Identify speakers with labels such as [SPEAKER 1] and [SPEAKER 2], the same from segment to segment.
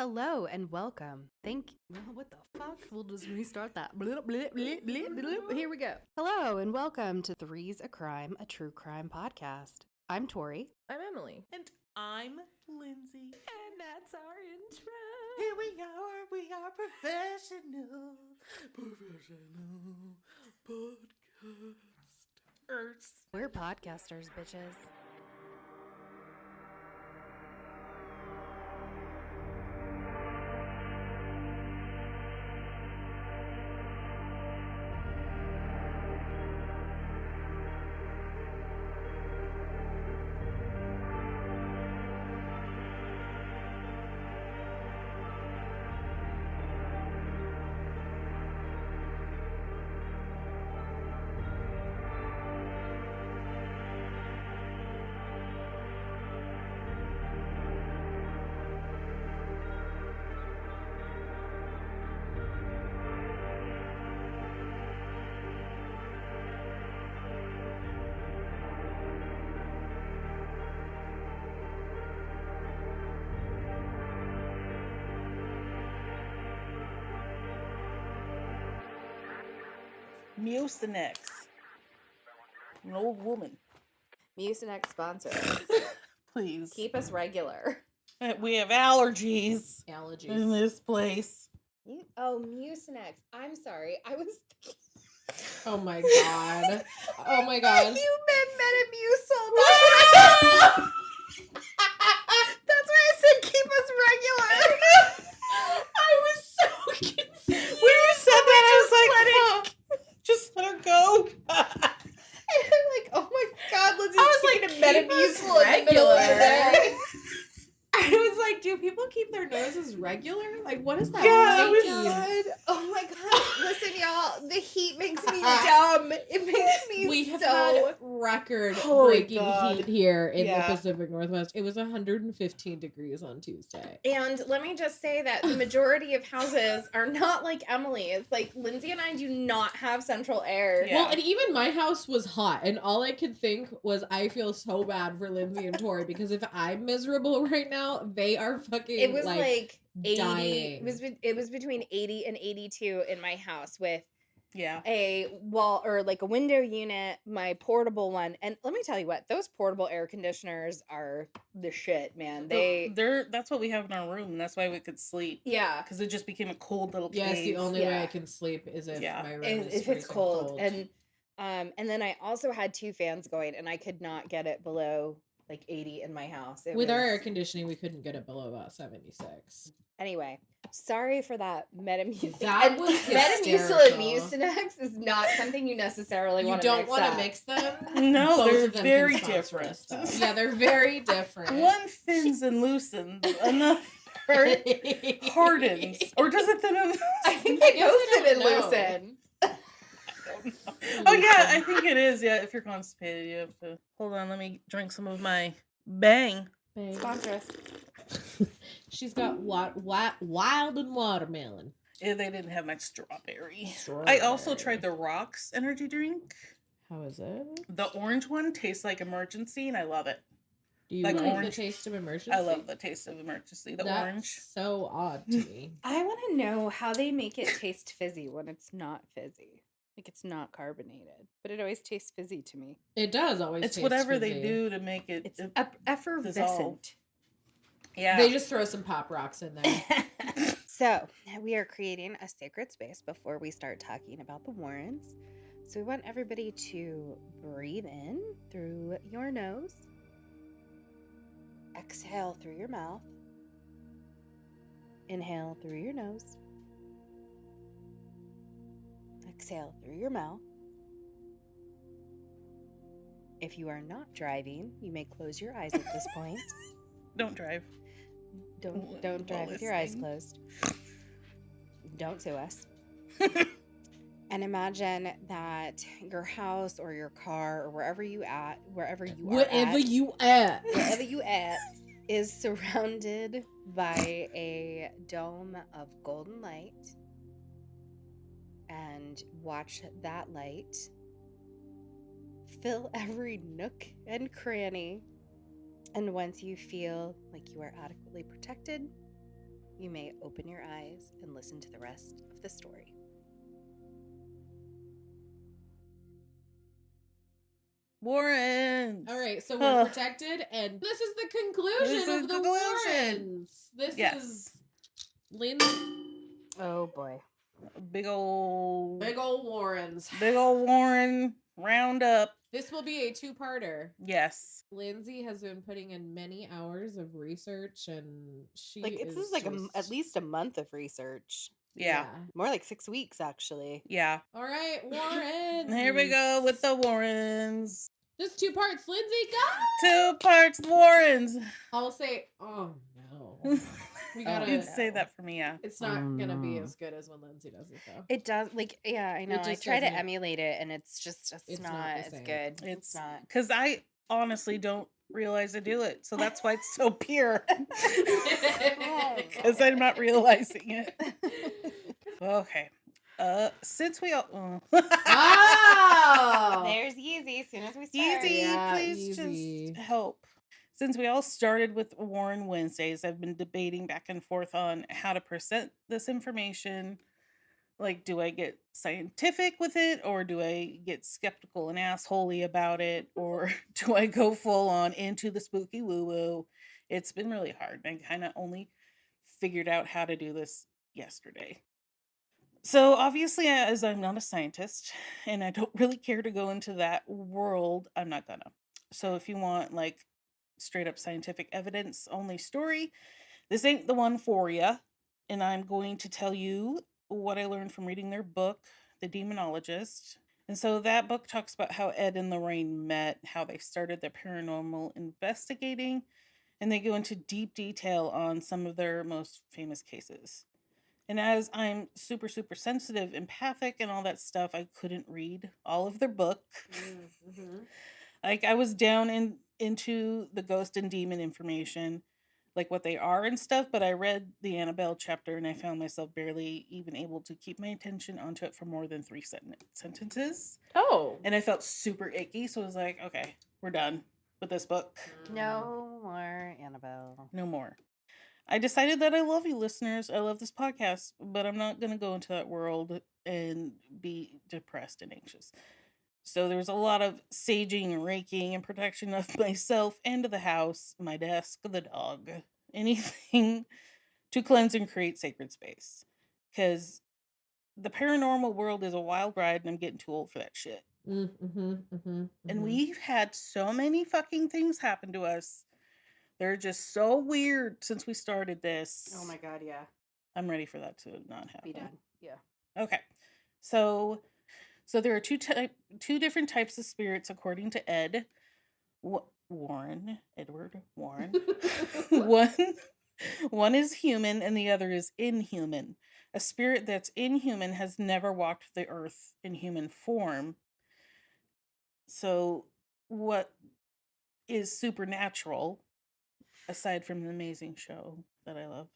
[SPEAKER 1] Hello and welcome. What the fuck? We'll just restart that. Blip, blip, blip, blip, blip. Here we go. Hello and welcome to Three's a Crime, a true crime podcast. I'm Tori.
[SPEAKER 2] I'm Emily.
[SPEAKER 3] And I'm Lindsey.
[SPEAKER 2] And that's our intro.
[SPEAKER 3] Here we are professional podcasters.
[SPEAKER 1] We're podcasters, bitches.
[SPEAKER 3] Mucinex. An old woman.
[SPEAKER 2] Mucinex sponsor.
[SPEAKER 3] Please.
[SPEAKER 2] Keep us regular.
[SPEAKER 3] We have allergies in
[SPEAKER 2] Allergies.
[SPEAKER 3] this place.
[SPEAKER 2] Mucinex. I'm sorry. I was
[SPEAKER 4] Oh my god. Oh my god.
[SPEAKER 2] You meant Metamucil. That's why I said keep us regular. I was so confused.
[SPEAKER 3] When you said that, I was like, just let her go.
[SPEAKER 2] And I'm like, oh my god, Lindsay's
[SPEAKER 4] I was
[SPEAKER 2] taking
[SPEAKER 4] like,
[SPEAKER 2] a
[SPEAKER 4] keep us
[SPEAKER 2] Metamucil in the middle of the day.
[SPEAKER 4] I was like, do people keep their noses regular? Like, what is that?
[SPEAKER 3] Yeah,
[SPEAKER 2] Oh
[SPEAKER 4] mean?
[SPEAKER 2] my god. Oh my god. Listen, y'all, the heat makes me dumb. It makes me
[SPEAKER 4] We have
[SPEAKER 2] so
[SPEAKER 4] had record
[SPEAKER 3] Holy
[SPEAKER 4] breaking
[SPEAKER 3] God.
[SPEAKER 4] heat here in
[SPEAKER 3] Yeah.
[SPEAKER 4] the Pacific Northwest. It was 115 degrees on Tuesday.
[SPEAKER 2] And let me just say that the majority of houses are not like Emily's. Like, Lindsay and I do not have central air.
[SPEAKER 3] Yeah.
[SPEAKER 4] Well, and even my house was hot, and all I could think was, I feel so bad for Lindsay and Tori because if I'm miserable right now, they are fucking
[SPEAKER 2] It was like 80.
[SPEAKER 4] dying.
[SPEAKER 2] It was between 80 and 82 in my house with
[SPEAKER 3] Yeah.
[SPEAKER 2] a wall or like a window unit, my portable one. And let me tell you what, those portable air conditioners are the shit, man.
[SPEAKER 3] That's what we have in our room, and that's why we could sleep.
[SPEAKER 2] Yeah.
[SPEAKER 3] Because it just became a cold little
[SPEAKER 4] Yes,
[SPEAKER 3] cave.
[SPEAKER 4] the only way
[SPEAKER 2] Yeah.
[SPEAKER 4] I can sleep is if
[SPEAKER 3] Yeah.
[SPEAKER 4] my room
[SPEAKER 2] If
[SPEAKER 4] is
[SPEAKER 2] it's
[SPEAKER 4] freezing
[SPEAKER 2] cold. And then I also had two fans going and I could not get it below like 80 in my house.
[SPEAKER 4] With our air conditioning, we couldn't get it below about 76.
[SPEAKER 2] Anyway, sorry for that Metamucil.
[SPEAKER 4] That
[SPEAKER 2] And
[SPEAKER 4] was
[SPEAKER 2] Metamucil and
[SPEAKER 4] hysterical.
[SPEAKER 2] Mucinex is not something you necessarily
[SPEAKER 4] You
[SPEAKER 2] want to
[SPEAKER 4] don't
[SPEAKER 2] mix
[SPEAKER 4] want to
[SPEAKER 2] up.
[SPEAKER 4] mix them?
[SPEAKER 3] No,
[SPEAKER 4] Both
[SPEAKER 3] they're
[SPEAKER 4] of them
[SPEAKER 3] very
[SPEAKER 4] can sponsor us,
[SPEAKER 3] different.
[SPEAKER 4] though. Yeah, they're very different.
[SPEAKER 3] One thins and loosens, another hardens. Or does it thin and
[SPEAKER 2] I think
[SPEAKER 4] I
[SPEAKER 2] they
[SPEAKER 4] guess
[SPEAKER 2] both
[SPEAKER 4] I
[SPEAKER 2] fit and
[SPEAKER 4] don't know.
[SPEAKER 2] loosen.
[SPEAKER 3] Oh yeah, I think it is. Yeah, if you're constipated, you have to. Hold on, let me drink some of my Bang.
[SPEAKER 2] Sponsor us.
[SPEAKER 4] She's got wild and watermelon.
[SPEAKER 3] Yeah, they didn't have my strawberry. I also tried the Rocks energy drink.
[SPEAKER 4] How is it?
[SPEAKER 3] The orange one tastes like emergency, and I love it.
[SPEAKER 4] Do you
[SPEAKER 3] Like
[SPEAKER 4] like
[SPEAKER 3] orange.
[SPEAKER 4] the taste of emergency?
[SPEAKER 3] I love the taste of emergency. The
[SPEAKER 4] That's
[SPEAKER 3] orange.
[SPEAKER 4] so odd to me.
[SPEAKER 2] I want to know how they make it taste fizzy when it's not fizzy. Like it's not carbonated, but it always tastes fizzy to me.
[SPEAKER 4] It does always
[SPEAKER 3] It's
[SPEAKER 4] taste
[SPEAKER 3] whatever they
[SPEAKER 4] fizzy.
[SPEAKER 3] do to make it.
[SPEAKER 2] It's effervescent.
[SPEAKER 3] Yeah.
[SPEAKER 4] They just throw some Pop Rocks in there.
[SPEAKER 2] So, we are creating a sacred space before we start talking about the Warrens. So, we want everybody to breathe in through your nose, exhale through your mouth, inhale through your nose, exhale through your mouth. If you are not driving, you may close your eyes at this point.
[SPEAKER 3] Don't drive.
[SPEAKER 2] Don't drive with your eyes closed. Don't sue us. And imagine that your house or your car or wherever you at is surrounded by a dome of golden light. And watch that light fill every nook and cranny. And once you feel like you are adequately protected, you may open your eyes and listen to the rest of the story.
[SPEAKER 3] Warrens.
[SPEAKER 4] All right, so we're protected, and this is the conclusion of the Warrens. This is Lindsey.
[SPEAKER 2] Oh boy.
[SPEAKER 3] Big old
[SPEAKER 4] Warrens.
[SPEAKER 3] Big old Warren roundup.
[SPEAKER 4] This will be a two-parter.
[SPEAKER 3] Yes.
[SPEAKER 4] Lindsey has been putting in many hours of research, and she
[SPEAKER 2] This is like at least a month of research.
[SPEAKER 3] Yeah.
[SPEAKER 2] More like 6 weeks, actually.
[SPEAKER 3] Yeah.
[SPEAKER 4] All right, Warren.
[SPEAKER 3] Here we go with the Warrens.
[SPEAKER 4] There's 2 parts. Lindsey, go!
[SPEAKER 3] 2 parts, Warrens.
[SPEAKER 4] I'll say, oh no. We gotta
[SPEAKER 3] You'd say that for me, yeah.
[SPEAKER 4] It's not gonna be as good as when Lindsey does it, though.
[SPEAKER 2] It does, I know. I try to emulate it, and it's not as good.
[SPEAKER 3] It's
[SPEAKER 2] not.
[SPEAKER 3] Because I honestly don't realize I do it, so that's why it's so pure. Because I'm not realizing it. Okay. Since we all
[SPEAKER 2] There's easy as soon as we start.
[SPEAKER 3] Please just help. Since we all started with Warren Wednesdays, I've been debating back and forth on how to present this information. Like, do I get scientific with it, or do I get skeptical and assholey about it, or do I go full on into the spooky woo-woo? It's been really hard. I kind of only figured out how to do this yesterday. So obviously, as I'm not a scientist and I don't really care to go into that world, I'm not gonna. So if you want like straight up scientific evidence only story, this ain't the one for you. And I'm going to tell you what I learned from reading their book, The Demonologist. And so that book talks about how Ed and Lorraine met, how they started their paranormal investigating, and they go into deep detail on some of their most famous cases. And as I'm super, super sensitive, empathic, and all that stuff, I couldn't read all of their book.
[SPEAKER 4] Mm-hmm.
[SPEAKER 3] Like, I was down into the ghost and demon information, like what they are and stuff, but I read the Annabelle chapter and I found myself barely even able to keep my attention onto it for more than 3 sentences.
[SPEAKER 4] Oh.
[SPEAKER 3] And I felt super icky, so I was like, okay, we're done with this book.
[SPEAKER 2] No more Annabelle.
[SPEAKER 3] No more. I decided that I love you, listeners. I love this podcast, but I'm not going to go into that world and be depressed and anxious. So there's a lot of saging and raking and protection of myself and the house, my desk, the dog, anything to cleanse and create sacred space. Because the paranormal world is a wild ride and I'm getting too old for that shit. And we've had so many fucking things happen to us. They're just so weird since we started this.
[SPEAKER 2] Oh my god, yeah.
[SPEAKER 3] I'm ready for that to not happen.
[SPEAKER 2] Be done. Yeah.
[SPEAKER 3] Okay. So there are two different types of spirits according to Edward Warren. One is human and the other is inhuman. A spirit that's inhuman has never walked the earth in human form. So what is supernatural, aside from the amazing show that I love?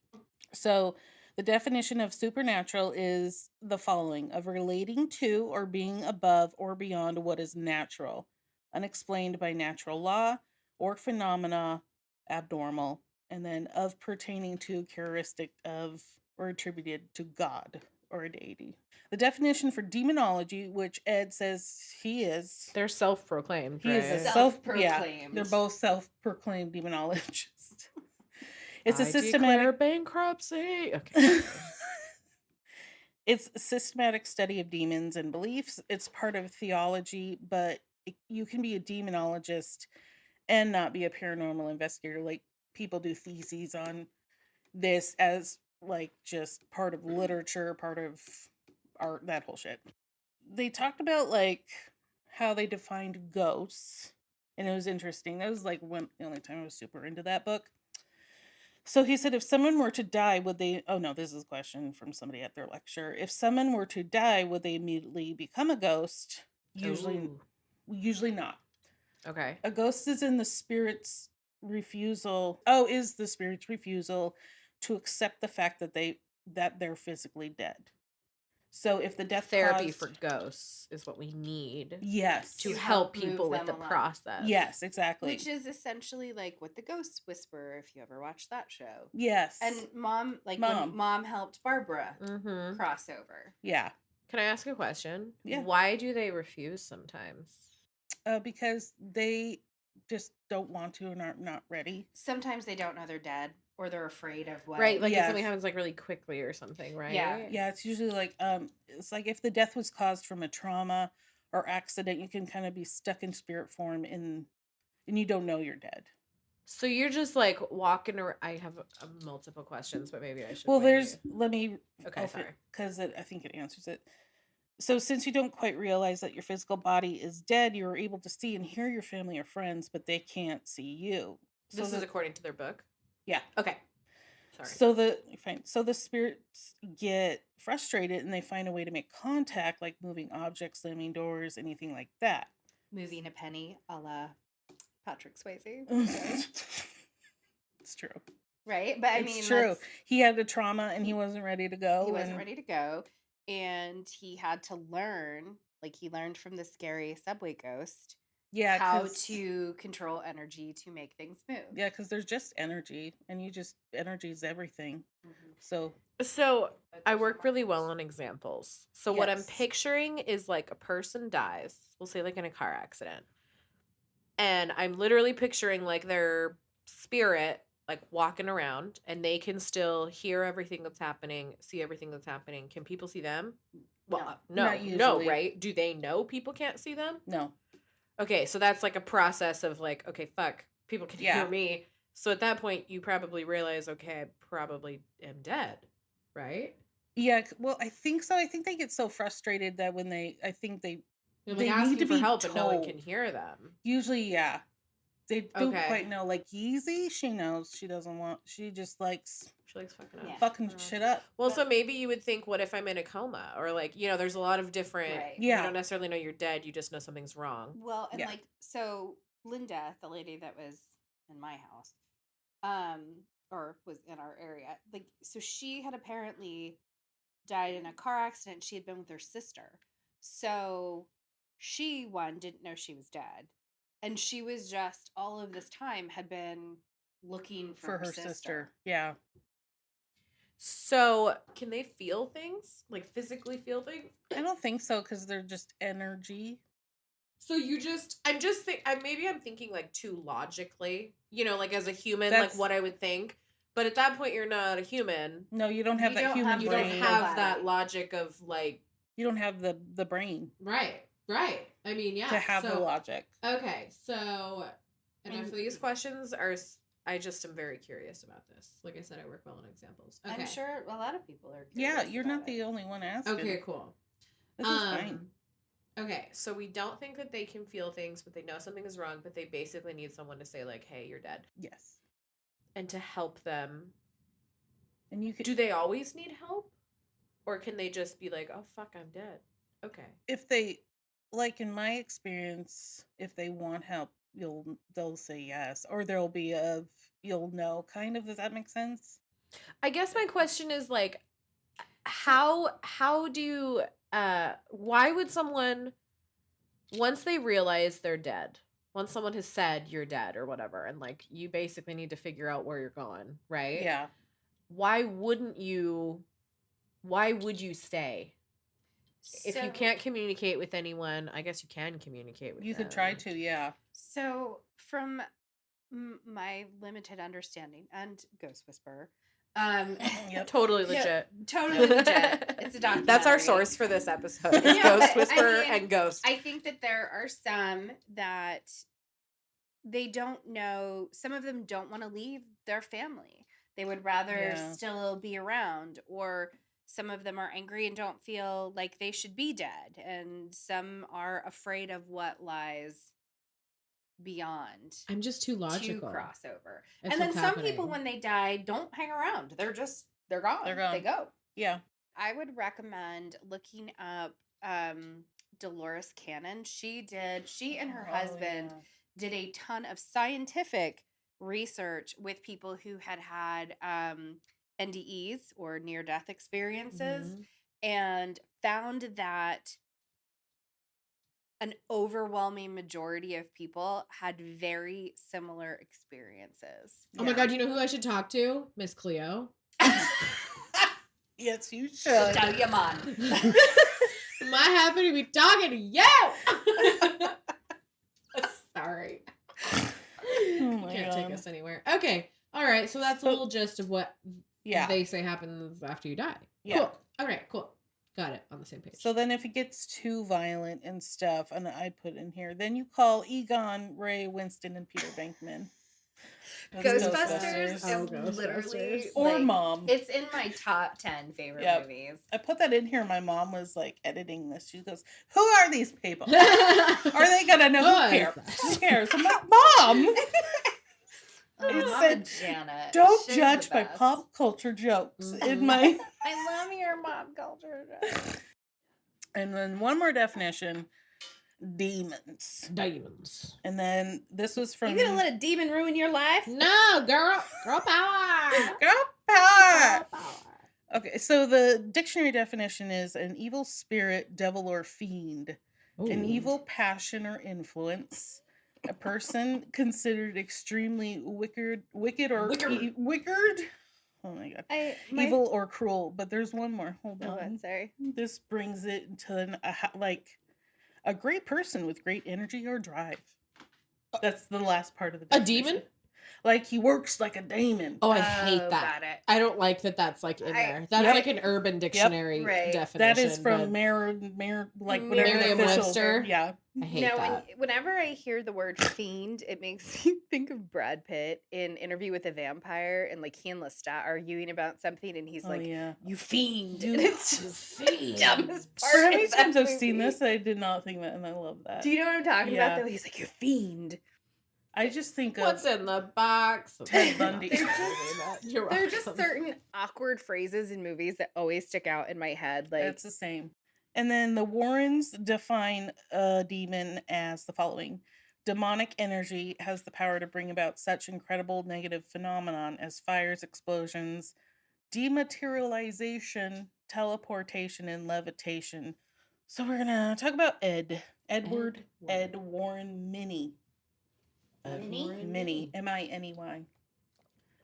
[SPEAKER 3] So the definition of supernatural is the following: of relating to or being above or beyond what is natural, unexplained by natural law or phenomena, abnormal, and then of pertaining to, characteristic of, or attributed to God or a deity. The definition for demonology, which Ed says he is.
[SPEAKER 4] They're self-proclaimed,
[SPEAKER 3] He
[SPEAKER 4] right?
[SPEAKER 3] is a
[SPEAKER 2] Self-proclaimed.
[SPEAKER 3] Yeah, they're both self-proclaimed demonologists. It's a
[SPEAKER 4] I
[SPEAKER 3] systematic
[SPEAKER 4] declare bankruptcy. Okay.
[SPEAKER 3] It's a systematic study of demons and beliefs. It's part of theology, but you can be a demonologist and not be a paranormal investigator. Like, people do theses on this as like just part of literature, part of art, that whole shit. They talked about like how they defined ghosts, and it was interesting. That was like the only time I was super into that book. So he said, if someone were to die, would they... Oh, no, this is a question from somebody at their lecture. If someone were to die, would they immediately become a ghost? Usually not.
[SPEAKER 4] Okay.
[SPEAKER 3] A ghost is the spirit's refusal to accept the fact that they're physically dead. So if the death
[SPEAKER 4] therapy
[SPEAKER 3] caused...
[SPEAKER 4] for ghosts is what we need.
[SPEAKER 3] Yes.
[SPEAKER 4] To
[SPEAKER 2] To
[SPEAKER 4] help
[SPEAKER 2] help
[SPEAKER 4] people
[SPEAKER 2] move
[SPEAKER 4] with the
[SPEAKER 2] them along.
[SPEAKER 4] process.
[SPEAKER 3] Yes, exactly.
[SPEAKER 2] Which is essentially like with the Ghost Whisperer, if you ever watched that show.
[SPEAKER 3] Yes.
[SPEAKER 2] And Mom, like
[SPEAKER 3] Mom.
[SPEAKER 2] when Mom helped Barbara
[SPEAKER 4] Mm-hmm.
[SPEAKER 2] cross over.
[SPEAKER 3] Yeah.
[SPEAKER 4] Can I ask a question?
[SPEAKER 3] Yeah.
[SPEAKER 4] Why do they refuse sometimes?
[SPEAKER 3] Because they just don't want to and are not ready.
[SPEAKER 2] Sometimes they don't know they're dead, or they're afraid of what.
[SPEAKER 4] Right, like if
[SPEAKER 3] Yeah.
[SPEAKER 4] something happens like really quickly or something, right?
[SPEAKER 3] Yeah, it's usually like it's like if the death was caused from a trauma or accident, you can kind of be stuck in spirit form and you don't know you're dead.
[SPEAKER 4] So you're just like walking around. I have multiple questions, but maybe I should.
[SPEAKER 3] Well,
[SPEAKER 4] wait.
[SPEAKER 3] let me
[SPEAKER 4] Okay, sorry.
[SPEAKER 3] because I think it answers it. So since you don't quite realize that your physical body is dead, you are able to see and hear your family or friends, but they can't see you. So
[SPEAKER 4] This is according to their book?
[SPEAKER 3] Yeah.
[SPEAKER 4] Okay. Sorry.
[SPEAKER 3] So the spirits get frustrated and they find a way to make contact, like moving objects, slamming doors, anything like that.
[SPEAKER 2] Moving a penny a la Patrick Swayze.
[SPEAKER 3] It's true.
[SPEAKER 2] Right? But I
[SPEAKER 3] It's
[SPEAKER 2] mean,
[SPEAKER 3] true. He had a trauma and he wasn't ready to go.
[SPEAKER 2] He wasn't ready to go. And he had to learn, like he learned from the scary subway ghost, how to control energy to make things move.
[SPEAKER 3] Yeah, because there's just energy, and energy is everything.
[SPEAKER 2] Mm-hmm.
[SPEAKER 3] So
[SPEAKER 4] I work really well on examples. So what I'm
[SPEAKER 3] Yes.
[SPEAKER 4] picturing is like a person dies, we'll say like in a car accident. And I'm literally picturing like their spirit like walking around, and they can still hear everything that's happening, see everything that's happening. Can people see them? Well,
[SPEAKER 3] Not
[SPEAKER 4] no,
[SPEAKER 3] usually.
[SPEAKER 4] right? Do they know people can't see them?
[SPEAKER 3] no.
[SPEAKER 4] Okay, so that's like a process of like, okay, fuck, people can
[SPEAKER 3] Yeah.
[SPEAKER 4] hear me. So at that point, you probably realize, okay, I probably am dead, right?
[SPEAKER 3] Yeah, well, I think so. I think they get so frustrated that when
[SPEAKER 4] They're like
[SPEAKER 3] They
[SPEAKER 4] asking
[SPEAKER 3] need to
[SPEAKER 4] for
[SPEAKER 3] be
[SPEAKER 4] help, but no one
[SPEAKER 3] told.
[SPEAKER 4] can hear them.
[SPEAKER 3] Usually, yeah. They don't
[SPEAKER 4] Okay.
[SPEAKER 3] quite know. Like Yeezy, she knows she doesn't want. She just likes
[SPEAKER 4] She likes fucking up.
[SPEAKER 2] Yeah.
[SPEAKER 3] fucking shit up.
[SPEAKER 4] Well, so maybe you would think, what if I'm in a coma? Or like, there's a lot of different.
[SPEAKER 2] Right.
[SPEAKER 4] You
[SPEAKER 3] Yeah.
[SPEAKER 4] don't necessarily know you're dead. You just know something's wrong.
[SPEAKER 2] Well, and
[SPEAKER 3] Yeah.
[SPEAKER 2] like, so Linda, the lady that was in my house, or was in our area, like, so she had apparently died in a car accident. She had been with her sister. So she, didn't know she was dead. And she was just, all of this time, had been looking for her sister.
[SPEAKER 3] Yeah.
[SPEAKER 4] So can they feel things? Like physically feel things?
[SPEAKER 3] I don't think so because they're just energy.
[SPEAKER 4] So I'm thinking like too logically, like as a human,
[SPEAKER 3] That's-
[SPEAKER 4] like what I would think. But at that point, you're not a human.
[SPEAKER 3] No, you don't have
[SPEAKER 2] You
[SPEAKER 3] that
[SPEAKER 2] don't
[SPEAKER 3] human
[SPEAKER 2] have
[SPEAKER 4] You
[SPEAKER 3] brain.
[SPEAKER 4] don't
[SPEAKER 2] brain.
[SPEAKER 4] have that logic of like.
[SPEAKER 3] You don't have the brain
[SPEAKER 4] Right. I mean, yeah.
[SPEAKER 3] to have the logic.
[SPEAKER 4] Okay, so enough of these questions I just am very curious about this. Like I said, I work well on examples. Okay.
[SPEAKER 2] I'm sure a lot of people are
[SPEAKER 3] Yeah,
[SPEAKER 2] curious
[SPEAKER 3] you're
[SPEAKER 2] about
[SPEAKER 3] not the
[SPEAKER 2] it.
[SPEAKER 3] only one asking.
[SPEAKER 4] Okay, cool.
[SPEAKER 3] This is fine.
[SPEAKER 4] Okay, so we don't think that they can feel things, but they know something is wrong, but they basically need someone to say like, "Hey, you're dead,"
[SPEAKER 3] Yes.
[SPEAKER 4] and to help them.
[SPEAKER 3] And you could,
[SPEAKER 4] Do they always need help, or can they just be like, "Oh fuck, I'm dead"? Okay.
[SPEAKER 3] if they, like in my experience, if they want help, they'll say yes, or there'll be you'll know kind of. Does that make sense?
[SPEAKER 4] I guess my question is like, how do why would someone, once they realize they're dead, once someone has said you're dead or whatever, and like you basically need to figure out where you're going, right?
[SPEAKER 3] Yeah.
[SPEAKER 4] Why would you stay? If you can't communicate with anyone, I guess you can communicate with
[SPEAKER 3] You
[SPEAKER 4] them.
[SPEAKER 3] could try to, yeah.
[SPEAKER 2] So from my limited understanding and Ghost Whisperer,
[SPEAKER 3] Yep.
[SPEAKER 4] Totally
[SPEAKER 2] Yeah,
[SPEAKER 4] legit.
[SPEAKER 2] totally legit. It's a documentary.
[SPEAKER 4] That's our source for this episode. It's
[SPEAKER 2] Yeah,
[SPEAKER 4] Ghost
[SPEAKER 2] but,
[SPEAKER 4] Whisperer
[SPEAKER 2] I mean,
[SPEAKER 4] and Ghost.
[SPEAKER 2] I think that there are some that they don't know. Some of them don't want to leave their family. They would rather
[SPEAKER 3] Yeah.
[SPEAKER 2] still be around, or some of them are angry and don't feel like they should be dead, and some are afraid of what lies beyond
[SPEAKER 4] I'm just too logical.
[SPEAKER 2] to cross over.
[SPEAKER 4] It's
[SPEAKER 2] And then
[SPEAKER 4] what's
[SPEAKER 2] some people,
[SPEAKER 4] happening.
[SPEAKER 2] when they die, don't hang around. They're gone.
[SPEAKER 3] They're gone.
[SPEAKER 2] They go.
[SPEAKER 3] Yeah.
[SPEAKER 2] I would recommend looking up Dolores Cannon. She and her husband did a ton of scientific research with people who had NDEs or near-death experiences.
[SPEAKER 4] Mhm.
[SPEAKER 2] and found that an overwhelming majority of people had very similar experiences.
[SPEAKER 1] Oh my God, you know who I should talk to? Miss Cleo.
[SPEAKER 3] Yes, you should.
[SPEAKER 2] Tell your mom.
[SPEAKER 1] Am I happy to be talking to you? Sorry.
[SPEAKER 3] Oh my
[SPEAKER 1] Can't
[SPEAKER 3] God.
[SPEAKER 1] take us anywhere. Okay. All right. So that's a little gist of what they say happens after you die.
[SPEAKER 3] Yeah.
[SPEAKER 1] Cool. All right. Cool. Got it. On the same page.
[SPEAKER 3] So then if it gets too violent and stuff, and I put in here, then you call Egon, Ray, Winston, and Peter Venkman.
[SPEAKER 2] Ghostbusters
[SPEAKER 1] Oh,
[SPEAKER 2] is
[SPEAKER 1] Ghostbusters.
[SPEAKER 2] literally
[SPEAKER 3] Or
[SPEAKER 2] like,
[SPEAKER 3] Mom.
[SPEAKER 2] It's in my top 10 favorite movies.
[SPEAKER 3] I put that in here. My mom was like editing this. She goes, "Who are these people? Are they gonna know? Who cares? Who cares?" I'm like, "Mom." It said,
[SPEAKER 2] Janet.
[SPEAKER 3] "Don't
[SPEAKER 2] She's
[SPEAKER 3] judge
[SPEAKER 2] the
[SPEAKER 3] by
[SPEAKER 2] best.
[SPEAKER 3] pop culture jokes."
[SPEAKER 1] Mhm.
[SPEAKER 3] In my
[SPEAKER 2] I love your pop culture jokes.
[SPEAKER 3] And then one more definition: demons.
[SPEAKER 1] Demons.
[SPEAKER 3] And then this was from.
[SPEAKER 2] You gonna let a demon ruin your life?
[SPEAKER 1] No, girl. Girl power.
[SPEAKER 3] Girl power. Okay, so the dictionary definition is an evil spirit, devil, or fiend, an evil passion or influence, a person considered extremely wicked. Oh my God, evil or cruel. But there's one more. Hold on.
[SPEAKER 2] Sorry.
[SPEAKER 3] This brings it to a great person with great energy or drive. That's the last part of the definition.
[SPEAKER 1] A demon?
[SPEAKER 3] Like he works like a demon.
[SPEAKER 1] Oh, I hate that.
[SPEAKER 2] Got it.
[SPEAKER 1] I don't like that that's like in there. That's like an Urban Dictionary
[SPEAKER 2] right.
[SPEAKER 1] definition.
[SPEAKER 3] That is from
[SPEAKER 1] Merriam-Webster.
[SPEAKER 3] Yeah.
[SPEAKER 1] I hate that.
[SPEAKER 2] Whenever I hear the word fiend, it makes me think of Brad Pitt in Interview with a Vampire, and like he and Lestat arguing about something, and he's like,
[SPEAKER 3] yeah.
[SPEAKER 2] "You fiend!"
[SPEAKER 3] You
[SPEAKER 2] and it's just the dumbest part.
[SPEAKER 3] How many
[SPEAKER 2] of that
[SPEAKER 3] times I've seen
[SPEAKER 2] movie.
[SPEAKER 3] this? I did not think that, and I love that.
[SPEAKER 2] Do you know what I'm talking
[SPEAKER 3] Yeah.
[SPEAKER 2] about? Though he's like, "You fiend."
[SPEAKER 3] I just think
[SPEAKER 1] What's
[SPEAKER 3] of
[SPEAKER 1] in the box?
[SPEAKER 3] Ted Bundy.
[SPEAKER 2] There are just certain awkward phrases in movies that always stick out in my head. Like
[SPEAKER 3] it's the same. And then the Warrens define a demon as the following: demonic energy has the power to bring about such incredible negative phenomenon as fires, explosions, dematerialization, teleportation, and levitation. So we're gonna talk about Edward Warren Minnie. Minnie, M-I-N-E-Y.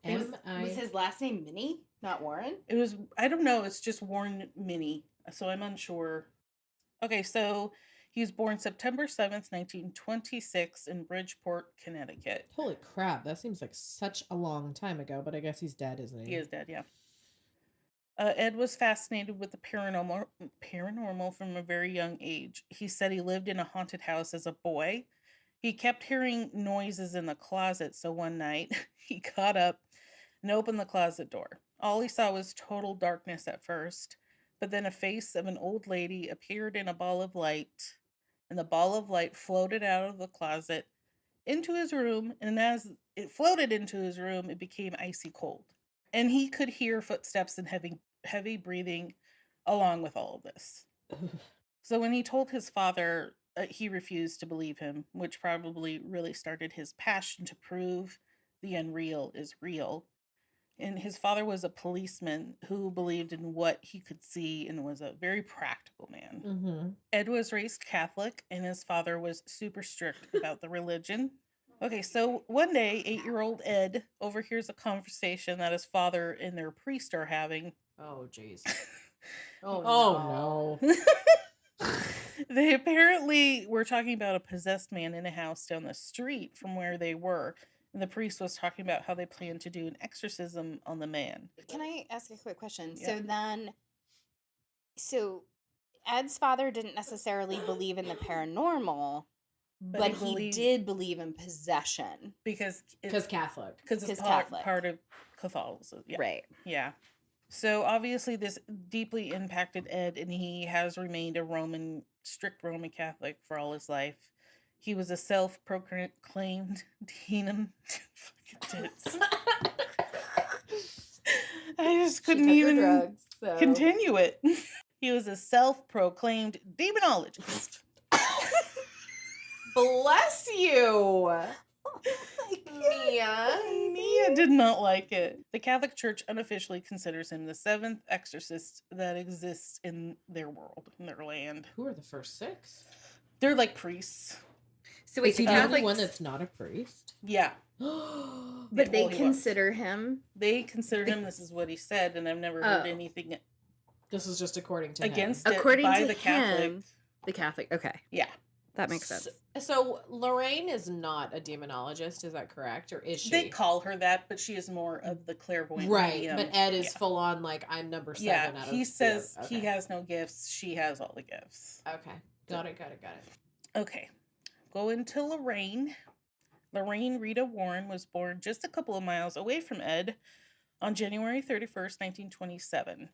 [SPEAKER 2] was his last name Minnie, not Warren?
[SPEAKER 3] It was, I don't know, it's just Warren Minnie, so I'm unsure. Okay, so he was born September 7th, 1926 in Bridgeport, Connecticut.
[SPEAKER 1] Holy crap, that seems like such a long time ago, but I guess he's dead, isn't he?
[SPEAKER 3] He is dead, yeah. Ed was fascinated with the paranormal from a very young age. He said he lived in a haunted house as a boy. He kept hearing noises in the closet, so one night he got up and opened the closet door. All he saw was total darkness at first, but then a face of an old lady appeared in a ball of light, and the ball of light floated out of the closet into his room, and as it floated into his room, it became icy cold. And he could hear footsteps and heavy breathing along with all of this. So when he told his father, he refused to believe him, which probably really started his passion to prove the unreal is real. And his father was a policeman who believed in what he could see and was a very practical man.
[SPEAKER 1] Mm-hmm.
[SPEAKER 3] Ed was raised Catholic, and his father was super strict about the religion. Okay, so one day, 8-year-old Ed overhears a conversation that his father and their priest are having.
[SPEAKER 1] Oh, jeez. Oh, no.
[SPEAKER 3] They apparently were talking about a possessed man in a house down the street from where they were. And the priest was talking about how they planned to do an exorcism on the man.
[SPEAKER 2] Can I ask a quick question?
[SPEAKER 3] Yeah.
[SPEAKER 2] So Ed's father didn't necessarily believe in the paranormal, but he did believe in possession.
[SPEAKER 3] Because
[SPEAKER 1] Catholic.
[SPEAKER 3] Because it's
[SPEAKER 2] Catholic.
[SPEAKER 3] part of Catholicism. Yeah.
[SPEAKER 2] Right.
[SPEAKER 3] Yeah. So obviously this deeply impacted Ed, and he has remained a strict Roman Catholic for all his life. He was a self-proclaimed demon. Fucking tits. I just couldn't even continue it. He was a self-proclaimed demonologist.
[SPEAKER 4] Bless you.
[SPEAKER 3] Mia did not like it. The Catholic Church unofficially considers him the 7th exorcist that exists in their world, in their land.
[SPEAKER 4] Who are the first 6?
[SPEAKER 3] They're like priests.
[SPEAKER 2] So wait,
[SPEAKER 4] is he the only one that's not a priest?
[SPEAKER 3] Yeah.
[SPEAKER 2] But they consider him?
[SPEAKER 3] They consider him, this is what he said, and I've never heard anything
[SPEAKER 4] This is just according to
[SPEAKER 3] against
[SPEAKER 4] him.
[SPEAKER 3] it
[SPEAKER 2] According
[SPEAKER 3] by
[SPEAKER 2] to
[SPEAKER 3] the Catholic.
[SPEAKER 2] him, the Catholic, okay.
[SPEAKER 3] Yeah.
[SPEAKER 2] That makes sense.
[SPEAKER 4] So Lorraine is not a demonologist, is that correct? Or is she?
[SPEAKER 3] They call her that, but she is more of the clairvoyant medium.
[SPEAKER 4] But Ed is full on like, I'm number 7
[SPEAKER 3] Yeah,
[SPEAKER 4] out of
[SPEAKER 3] he says
[SPEAKER 4] okay.
[SPEAKER 3] he has no gifts. She has all the gifts.
[SPEAKER 4] Okay. Got it.
[SPEAKER 3] Okay. Going to Lorraine. Lorraine Rita Warren was born just a couple of miles away from Ed on January 31st, 1927.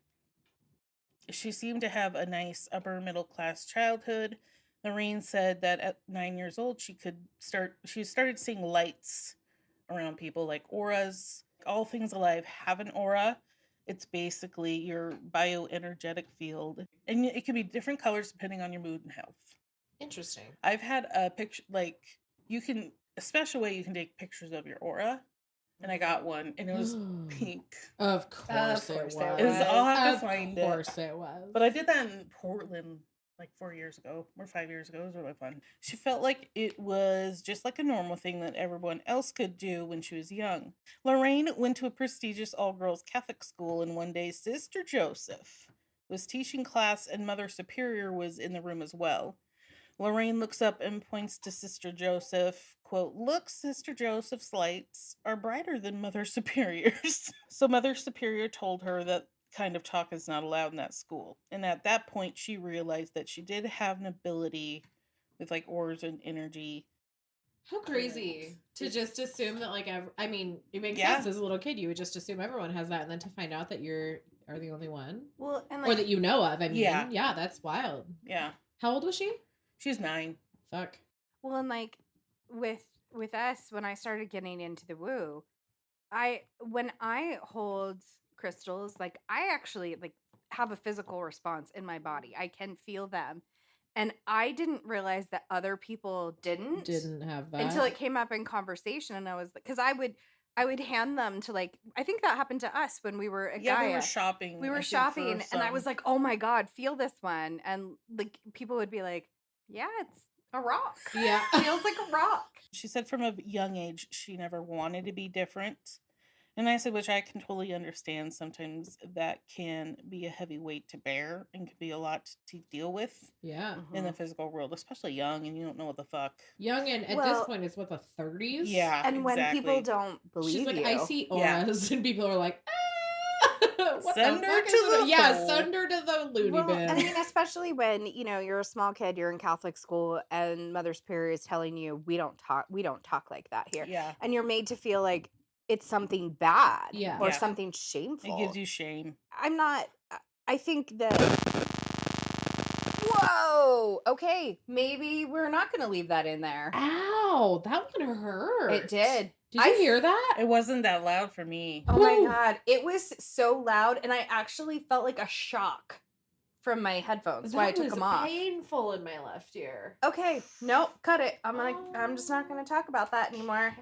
[SPEAKER 3] She seemed to have a nice upper middle class childhood. Lorraine said that at 9 years old, she started seeing lights around people, like auras. All things alive have an aura. It's basically your bioenergetic field. And it can be different colors depending on your mood and health.
[SPEAKER 4] Interesting.
[SPEAKER 3] I've had a picture, like, a special way you can take pictures of your aura. And I got one, and it was pink.
[SPEAKER 4] Of course it was.
[SPEAKER 3] I'll have to find it.
[SPEAKER 4] Of course it was.
[SPEAKER 3] But I did that in Portland like 4 years ago or 5 years ago. It was really fun. She felt like it was just like a normal thing that everyone else could do when she was young. Lorraine went to a prestigious all-girls Catholic school, and one day Sister Joseph was teaching class, and Mother Superior was in the room as well. Lorraine looks up and points to Sister Joseph, quote, "Look, Sister Joseph's lights are brighter than Mother Superior's." So Mother Superior told her that kind of talk is not allowed in that school. And at that point, she realized that she did have an ability with like auras and energy.
[SPEAKER 4] How crazy to just assume that, like, I mean, it makes sense as a little kid. You would just assume everyone has that, and then to find out that you're the only one.
[SPEAKER 2] Well, and
[SPEAKER 4] or that you know of. I mean, yeah, that's wild.
[SPEAKER 3] Yeah.
[SPEAKER 4] How old was she?
[SPEAKER 3] She's 9.
[SPEAKER 4] Fuck.
[SPEAKER 2] Well, and like with us, when I started getting into the woo, when I hold crystals, like I actually like have a physical response in my body. I can feel them. And I didn't realize that other people didn't
[SPEAKER 4] have that
[SPEAKER 2] until it came up in conversation. And I was like, because I would hand them to, like, I think that happened to us when we were at Gaia.
[SPEAKER 3] We were shopping.
[SPEAKER 2] We were shopping, and I was like, oh my God, feel this one. And like people would be like, yeah, it's a rock.
[SPEAKER 4] Yeah.
[SPEAKER 2] Feels like a rock.
[SPEAKER 3] She said from a young age, she never wanted to be different. And I said, which I can totally understand. Sometimes that can be a heavy weight to bear and can be a lot to deal with.
[SPEAKER 4] Yeah.
[SPEAKER 3] In the physical world, especially young, and you don't know what the fuck.
[SPEAKER 4] Young, and at this point, it's what, the 30s?
[SPEAKER 3] Yeah.
[SPEAKER 2] And when people don't believe
[SPEAKER 4] She's like,
[SPEAKER 2] you.
[SPEAKER 4] I see auras, and people are like, what
[SPEAKER 3] send
[SPEAKER 4] the
[SPEAKER 3] her
[SPEAKER 4] fuck
[SPEAKER 3] to the
[SPEAKER 4] Yeah, send her to the loony bin.
[SPEAKER 2] I mean, especially when, you're a small kid, you're in Catholic school, and Mother Superior is telling you, we don't talk like that here.
[SPEAKER 3] Yeah.
[SPEAKER 2] And you're made to feel like it's something bad or
[SPEAKER 3] Yeah.
[SPEAKER 2] something shameful.
[SPEAKER 3] It gives you shame.
[SPEAKER 2] I think that, whoa, okay, maybe we're not going to leave that in there.
[SPEAKER 4] Ow, that one hurt.
[SPEAKER 2] It did.
[SPEAKER 4] Did you hear that?
[SPEAKER 3] It wasn't that loud for me.
[SPEAKER 2] Oh my God. It was so loud, and I actually felt like a shock from my headphones. That's why I took them off.
[SPEAKER 4] Painful in my left ear.
[SPEAKER 2] Okay, nope, cut it. I'm just not gonna talk about that anymore.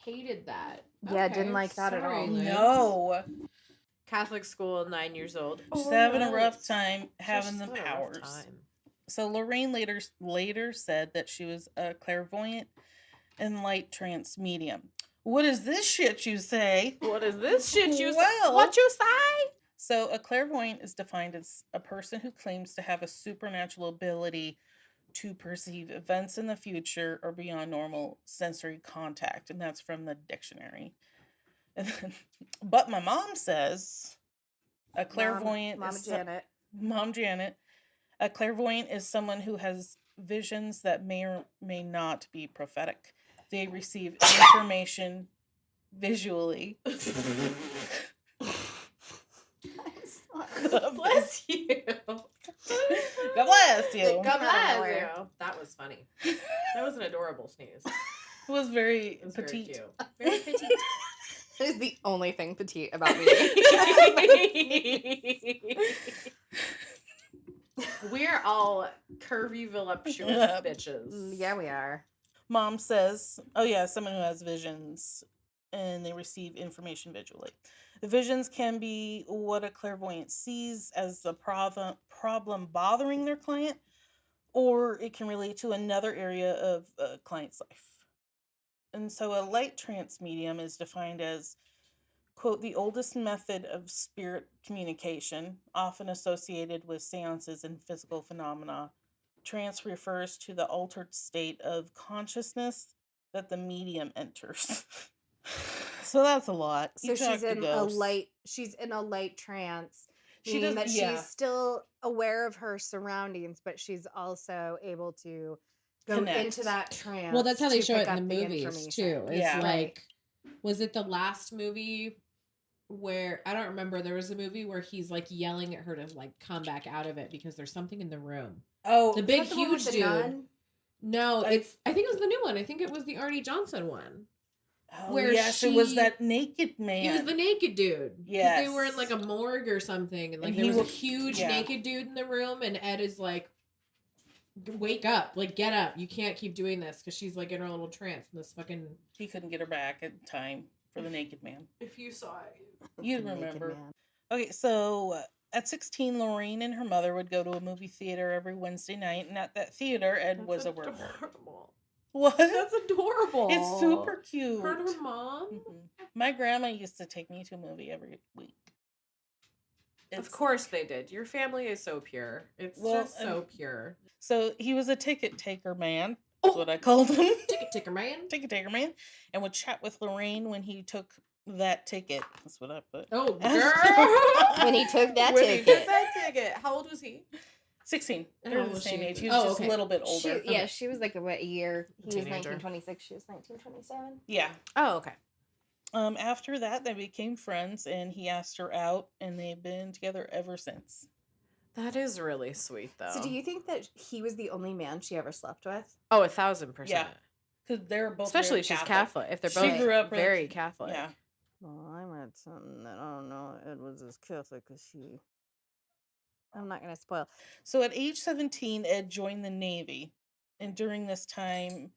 [SPEAKER 4] Hated that.
[SPEAKER 2] Yeah, didn't like that at all.
[SPEAKER 4] Liz.
[SPEAKER 3] No.
[SPEAKER 4] Catholic school, 9 years old.
[SPEAKER 3] She's having a rough time having the powers. So Lorraine later said that she was a clairvoyant and light trance medium. What is this shit you say?
[SPEAKER 4] What is this shit you say?
[SPEAKER 3] Well,
[SPEAKER 4] What you say?
[SPEAKER 3] So a clairvoyant is defined as a person who claims to have a supernatural ability to perceive events in the future or beyond normal sensory contact. And that's from the dictionary. But my mom says a clairvoyant Mom Janet. A clairvoyant is someone who has visions that may or may not be prophetic. They receive information visually.
[SPEAKER 4] Bless you.
[SPEAKER 3] God bless you.
[SPEAKER 4] God bless you. That was funny. That was an adorable sneeze.
[SPEAKER 3] It was very petite.
[SPEAKER 4] Very cute. Very petite.
[SPEAKER 2] That is the only thing petite about me.
[SPEAKER 4] We're all curvy, voluptuous bitches.
[SPEAKER 2] Yeah, we are.
[SPEAKER 3] Mom says, oh yeah, someone who has visions and they receive information visually. The visions can be what a clairvoyant sees as the problem bothering their client, or it can relate to another area of a client's life. And so a light trance medium is defined as, quote, the oldest method of spirit communication, often associated with seances and physical phenomena. Trance refers to the altered state of consciousness that the medium enters. So that's a lot.
[SPEAKER 2] So she's in a light trance.
[SPEAKER 3] She does,
[SPEAKER 2] that she's still aware of her surroundings, but she's also able to go into that trance.
[SPEAKER 1] Well, that's how they show it in the movies too. It's
[SPEAKER 3] Yeah.
[SPEAKER 1] like, was it the last movie where, I don't remember, there was a movie where he's like yelling at her to like come back out of it because there's something in the room.
[SPEAKER 3] Oh,
[SPEAKER 1] The big
[SPEAKER 2] the one with
[SPEAKER 1] huge
[SPEAKER 2] the
[SPEAKER 1] dude.
[SPEAKER 2] nun?
[SPEAKER 1] No, I think it was the new one. I think it was the Arnie Johnson one.
[SPEAKER 3] Oh,
[SPEAKER 1] where
[SPEAKER 3] yes, it was that naked man.
[SPEAKER 1] He was the naked dude.
[SPEAKER 3] Yes.
[SPEAKER 1] Because they were in like a morgue or something. And like
[SPEAKER 3] And
[SPEAKER 1] there was a huge naked dude in the room. And Ed is like, wake up. Like, get up. You can't keep doing this. Because she's like in her little trance. And this fucking...
[SPEAKER 3] He couldn't get her back in time for the naked man.
[SPEAKER 4] If you saw it.
[SPEAKER 3] You'd remember. Okay, so at 16, Lorraine and her mother would go to a movie theater every Wednesday night. And at that theater, Ed was a worker.
[SPEAKER 4] Adorable.
[SPEAKER 3] What?
[SPEAKER 4] That's adorable.
[SPEAKER 3] It's super cute.
[SPEAKER 4] Her and her mom?
[SPEAKER 3] Mm-hmm. My grandma used to take me to a movie every week.
[SPEAKER 4] Of course they did. Your family is so pure. It's just so pure.
[SPEAKER 3] So he was a ticket taker man. That's what I called him.
[SPEAKER 1] Ticket taker man.
[SPEAKER 3] Ticket taker man. And would chat with Lorraine when he took that ticket. That's what I put.
[SPEAKER 4] Oh, girl.
[SPEAKER 2] When he took that
[SPEAKER 4] When
[SPEAKER 2] ticket.
[SPEAKER 4] he took that ticket. How old was he?
[SPEAKER 3] 16.
[SPEAKER 1] And
[SPEAKER 3] They're
[SPEAKER 1] how
[SPEAKER 3] the
[SPEAKER 1] was
[SPEAKER 3] same
[SPEAKER 1] she?
[SPEAKER 3] age. He was just a little bit older.
[SPEAKER 2] She was like a year. He was
[SPEAKER 4] Teenager.
[SPEAKER 2] 1926. She was 1927.
[SPEAKER 3] Yeah.
[SPEAKER 4] Oh, okay.
[SPEAKER 3] After that, they became friends, and he asked her out, and they've been together ever since.
[SPEAKER 4] That is really sweet, though.
[SPEAKER 2] So do you think that he was the only man she ever slept with?
[SPEAKER 4] Oh, 1,000%.
[SPEAKER 3] Yeah. Because they're both
[SPEAKER 4] Especially
[SPEAKER 3] very
[SPEAKER 4] if she's Catholic. If they're
[SPEAKER 3] She
[SPEAKER 4] both
[SPEAKER 3] grew up
[SPEAKER 4] very Catholic.
[SPEAKER 3] Yeah.
[SPEAKER 2] Well, I read something that I don't know. Ed was as Catholic as she. I'm not going to spoil.
[SPEAKER 3] So at age 17, Ed joined the Navy. And during this time,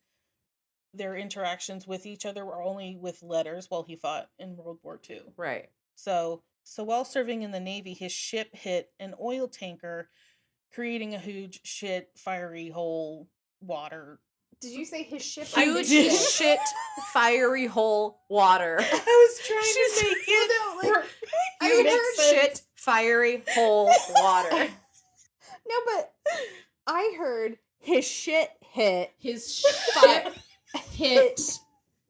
[SPEAKER 3] their interactions with each other were only with letters while he fought in World War II.
[SPEAKER 4] Right.
[SPEAKER 3] So while serving in the Navy, his ship hit an oil tanker, creating a huge fiery hole water.
[SPEAKER 2] Did you say his ship?
[SPEAKER 4] Huge shit, fiery hole water.
[SPEAKER 3] I was trying to make it.
[SPEAKER 2] I
[SPEAKER 4] Huge
[SPEAKER 2] heard
[SPEAKER 4] shit, fiery hole water.
[SPEAKER 2] No, but I heard his shit hit
[SPEAKER 1] His ship hit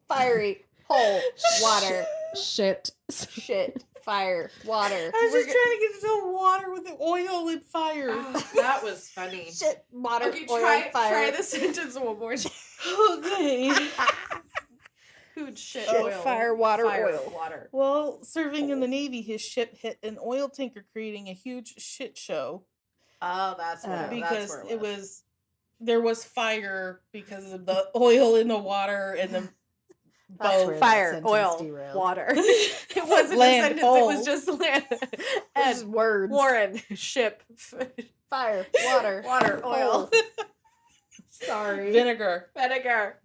[SPEAKER 2] fiery hole water.
[SPEAKER 1] shit.
[SPEAKER 2] Shit, fire, water.
[SPEAKER 3] I was just trying to get to the water with the oil and fire.
[SPEAKER 4] Oh, that was funny.
[SPEAKER 2] Shit, water,
[SPEAKER 4] Okay,
[SPEAKER 2] oil,
[SPEAKER 4] try
[SPEAKER 2] fire.
[SPEAKER 4] the sentence one more time.
[SPEAKER 3] Okay.
[SPEAKER 4] Huge shit,
[SPEAKER 2] Shit,
[SPEAKER 4] oil,
[SPEAKER 2] fire, water, oil.
[SPEAKER 4] water.
[SPEAKER 3] Well, serving in the Navy, his ship hit an oil tanker, creating a huge shit show.
[SPEAKER 4] Oh, that's what
[SPEAKER 3] Because
[SPEAKER 4] that's where
[SPEAKER 3] there was fire because of the oil in the water and the
[SPEAKER 2] That's where that
[SPEAKER 4] fire,
[SPEAKER 2] sentence
[SPEAKER 4] oil,
[SPEAKER 2] derailed.
[SPEAKER 4] water. It wasn't
[SPEAKER 3] Land,
[SPEAKER 4] a sentence.
[SPEAKER 3] hole.
[SPEAKER 4] It was just land.
[SPEAKER 2] This is
[SPEAKER 4] And
[SPEAKER 2] words.
[SPEAKER 4] Warren, ship,
[SPEAKER 2] Fire, water,
[SPEAKER 4] water, oil,
[SPEAKER 2] Sorry.
[SPEAKER 3] vinegar.
[SPEAKER 4] vinegar.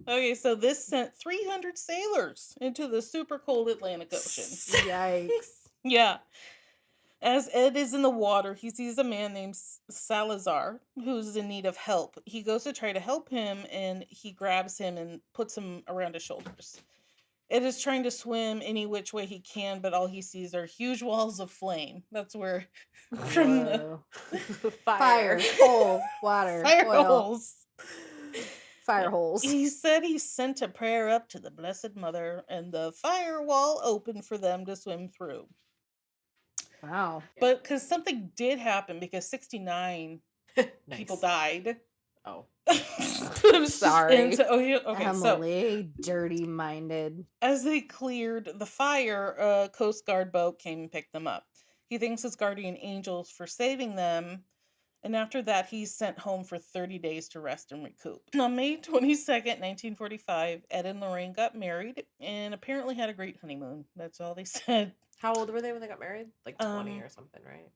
[SPEAKER 3] Okay, so this sent 300 sailors into the super cold Atlantic Ocean.
[SPEAKER 2] Yikes.
[SPEAKER 3] Yeah. As Ed is in the water, he sees a man named Salazar who's in need of help. He goes to try to help him, and he grabs him and puts him around his shoulders. Ed is trying to swim any which way he can, but all he sees are huge walls of flame. That's where from the
[SPEAKER 2] Whoa.
[SPEAKER 4] Fire.
[SPEAKER 2] Fire, hole, water,
[SPEAKER 3] fire
[SPEAKER 2] oil,
[SPEAKER 3] holes.
[SPEAKER 2] fire holes.
[SPEAKER 3] He said he sent a prayer up to the Blessed Mother, and the firewall opened for them to swim through.
[SPEAKER 2] Wow.
[SPEAKER 3] But because something did happen, because 69 people died.
[SPEAKER 4] Oh,
[SPEAKER 3] I'm
[SPEAKER 4] sorry.
[SPEAKER 2] Emily, dirty-minded.
[SPEAKER 3] As they cleared the fire, a Coast Guard boat came and picked them up. He thanks his guardian angels for saving them, and after that, he's sent home for 30 days to rest and recoup. On May 22nd, 1945, Ed and Lorraine got married and apparently had a great honeymoon. That's all they said.
[SPEAKER 4] how old were they when they got married? Like 20 or something, right?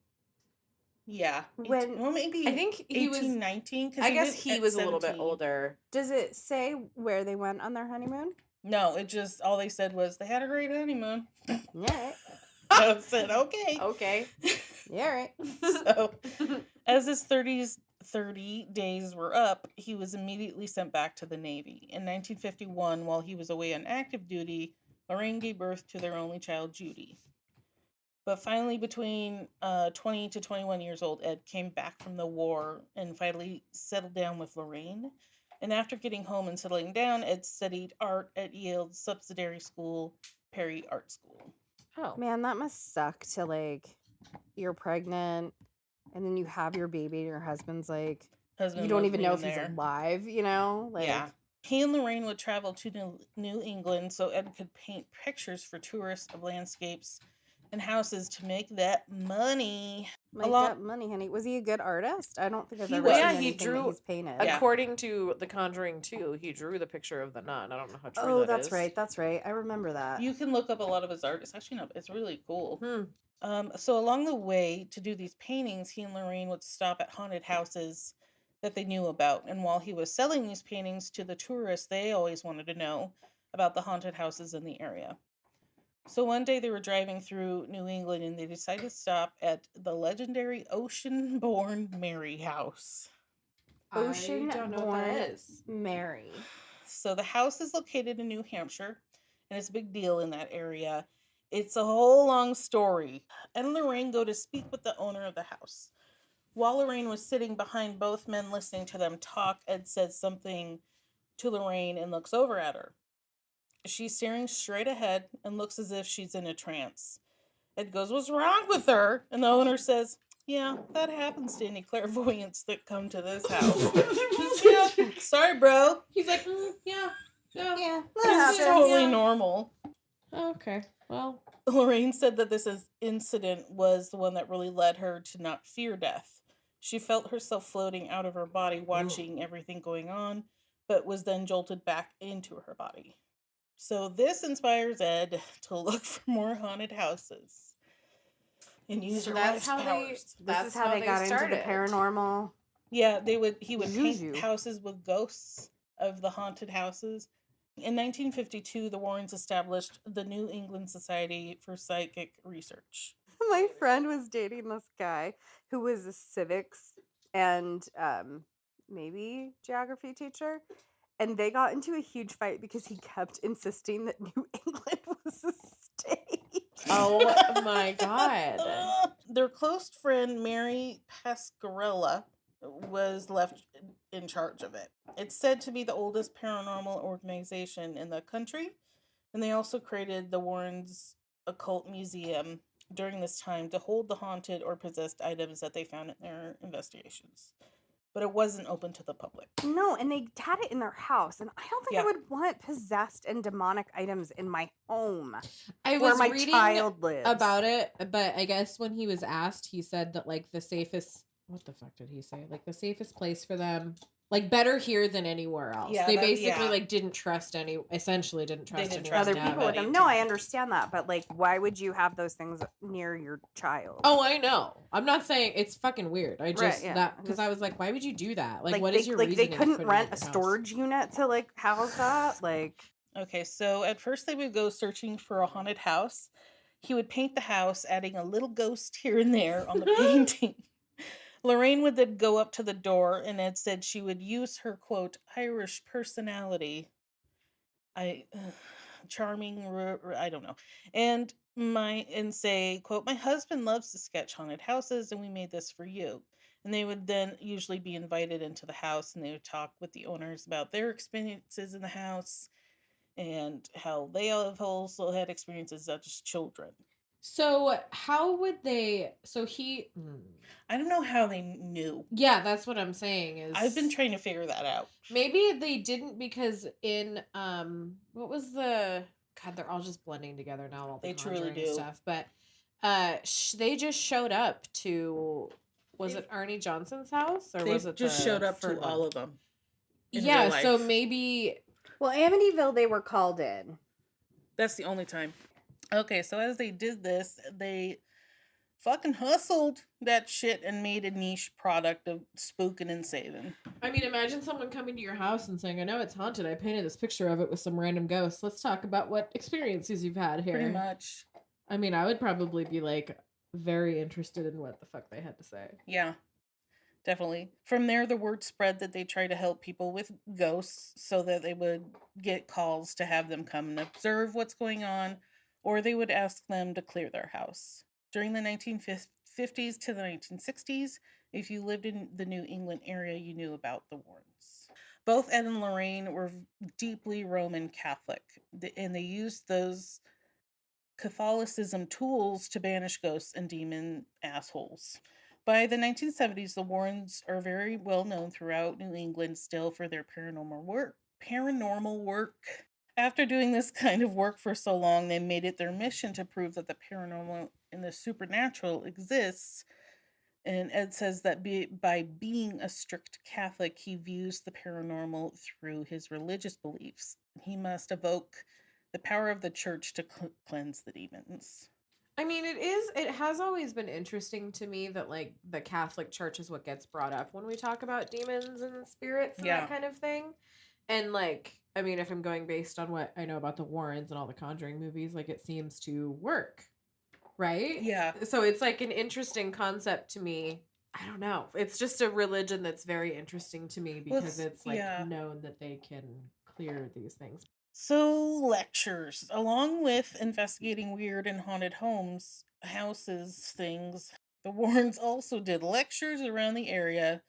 [SPEAKER 3] Yeah.
[SPEAKER 2] When
[SPEAKER 3] Well, maybe
[SPEAKER 4] I think he
[SPEAKER 3] 18,
[SPEAKER 4] was
[SPEAKER 3] 19.
[SPEAKER 4] I guess he was a little bit older.
[SPEAKER 2] does it say where they went on their honeymoon?
[SPEAKER 3] No, it just, all they said was they had a great honeymoon.
[SPEAKER 2] Yeah.
[SPEAKER 3] I said, okay.
[SPEAKER 4] Okay.
[SPEAKER 2] Yeah, right.
[SPEAKER 3] So, as his 30 days were up, he was immediately sent back to the Navy. In 1951, while he was away on active duty, Lorraine gave birth to their only child, Judy. But finally, between 20 to 21 years old, Ed came back from the war and finally settled down with Lorraine. And after getting home and settling down, Ed studied art at Yale's subsidiary school, Perry Art School.
[SPEAKER 4] Oh.
[SPEAKER 2] Man, that must suck to like, you're pregnant and then you have your baby and your husband's like, you don't even know if he's alive, you know? Like,
[SPEAKER 3] yeah. He and Lorraine would travel to New England so Ed could paint pictures for tourists of landscapes and houses to make that money.
[SPEAKER 2] That money, honey. Was he a good artist? I don't think I've ever
[SPEAKER 4] was.
[SPEAKER 2] seen
[SPEAKER 4] Yeah, he
[SPEAKER 2] anything
[SPEAKER 4] drew-
[SPEAKER 2] that he's painted.
[SPEAKER 3] Yeah.
[SPEAKER 4] According to the Conjuring 2, he drew the picture of the nun. I don't know how true that is.
[SPEAKER 2] Oh, that's right. That's right. I remember that.
[SPEAKER 3] You can look up a lot of his art. It's actually it's really cool.
[SPEAKER 4] Hmm.
[SPEAKER 3] So along the way to do these paintings, he and Lorraine would stop at haunted houses that they knew about. And while he was selling these paintings to the tourists, they always wanted to know about the haunted houses in the area. So one day they were driving through New England and they decided to stop at the legendary Ocean-born Mary house.
[SPEAKER 2] Ocean
[SPEAKER 4] I don't know
[SPEAKER 2] Born
[SPEAKER 4] what that is.
[SPEAKER 2] Mary.
[SPEAKER 3] So the house is located in New Hampshire, and it's a big deal in that area. It's a whole long story. Ed and Lorraine go to speak with the owner of the house. While Lorraine was sitting behind both men listening to them talk, Ed says something to Lorraine and looks over at her. She's staring straight ahead and looks as if she's in a trance. Ed goes, "What's wrong with her?" And the owner says, "Yeah, that happens to any clairvoyants that come to this house." Yeah, sorry, bro.
[SPEAKER 4] He's like, yeah.
[SPEAKER 3] This is totally normal.
[SPEAKER 4] Okay, well.
[SPEAKER 3] Lorraine said that this incident was the one that really led her to not fear death. She felt herself floating out of her body, watching everything going on, but was then jolted back into her body. So this inspires Ed to look for more haunted houses and use her wife's powers.
[SPEAKER 2] This is how they got into the paranormal.
[SPEAKER 3] Yeah, he would paint houses with ghosts of the haunted houses. In 1952, the Warrens established the New England Society for Psychic Research.
[SPEAKER 2] My friend was dating this guy who was a civics and maybe geography teacher. And they got into a huge fight because he kept insisting that New England was a state.
[SPEAKER 4] Oh my God.
[SPEAKER 3] Their close friend, Mary Pasquarella, was left in charge of it. It's said to be the oldest paranormal organization in the country. And they also created the Warrens Occult Museum during this time to hold the haunted or possessed items that they found in their investigations. But it wasn't open to the public.
[SPEAKER 2] No, and they had it in their house. And I don't think I would want possessed and demonic items in my home.
[SPEAKER 5] I was
[SPEAKER 2] where my
[SPEAKER 5] reading
[SPEAKER 2] child lives.
[SPEAKER 5] about it, but I guess when he was asked, he said that like the safest, what the fuck did he say? Like the safest place for them, like better here than anywhere else.
[SPEAKER 3] Yeah,
[SPEAKER 5] they basically like didn't trust essentially didn't trust
[SPEAKER 2] other people with them. No, I understand that, but like, why would you have those things near your child?
[SPEAKER 5] Oh, I know. I'm not saying it's fucking weird. I just because I was like, why would you do that? Like what is your reason?
[SPEAKER 2] They couldn't rent a storage unit to like house that. Like,
[SPEAKER 3] okay, so at first they would go searching for a haunted house. He would paint the house, adding a little ghost here and there on the painting. Lorraine would then go up to the door, and Ed said she would use her, quote, Irish personality. Charming, I don't know. And say, quote, "My husband loves to sketch haunted houses, and we made this for you." And they would then usually be invited into the house, and they would talk with the owners about their experiences in the house and how they have also had experiences as children.
[SPEAKER 5] So how would they?
[SPEAKER 3] I don't know how they knew.
[SPEAKER 5] Yeah, that's what I'm saying. Is
[SPEAKER 3] I've been trying to figure that out.
[SPEAKER 5] Maybe they didn't because in what was the God? They're all just blending together now. All the
[SPEAKER 3] they truly do
[SPEAKER 5] stuff, but they just showed up to. Was it Arnie Johnson's house or was it
[SPEAKER 3] just showed up to all of them?
[SPEAKER 5] Yeah, so maybe.
[SPEAKER 2] Well, Amityville, they were called in.
[SPEAKER 3] That's the only time. Okay, so as they did this, they fucking hustled that shit and made a niche product of spooking and saving.
[SPEAKER 5] I mean, imagine someone coming to your house and saying, I know it's haunted. I painted this picture of it with some random ghosts. Let's talk about what experiences you've had here.
[SPEAKER 3] Pretty much.
[SPEAKER 5] I mean, I would probably be like very interested in what the fuck they had to say.
[SPEAKER 3] Yeah, definitely. From there, the word spread that they try to help people with ghosts so that they would get calls to have them come and observe what's going on, or they would ask them to clear their house. During the 1950s to the 1960s, if you lived in the New England area, you knew about the Warrens. Both Ed and Lorraine were deeply Roman Catholic, and they used those Catholicism tools to banish ghosts and demon assholes. By the 1970s, the Warrens are very well known throughout New England still for their paranormal work. After doing this kind of work for so long, they made it their mission to prove that the paranormal and the supernatural exists. And Ed says that by being a strict Catholic, he views the paranormal through his religious beliefs. He must evoke the power of the church to cleanse the demons.
[SPEAKER 4] I mean, it has always been interesting to me that, like, the Catholic Church is what gets brought up when we talk about demons and spirits and that kind of thing. And, like, I mean, if I'm going based on what I know about the Warrens and all the Conjuring movies, like, it seems to work, right?
[SPEAKER 3] Yeah.
[SPEAKER 4] So it's, like, an interesting concept to me. I don't know. It's just a religion that's very interesting to me because it's, like, known that they can clear these things.
[SPEAKER 3] So, lectures. Along with investigating weird and haunted houses, things, the Warrens also did lectures around the area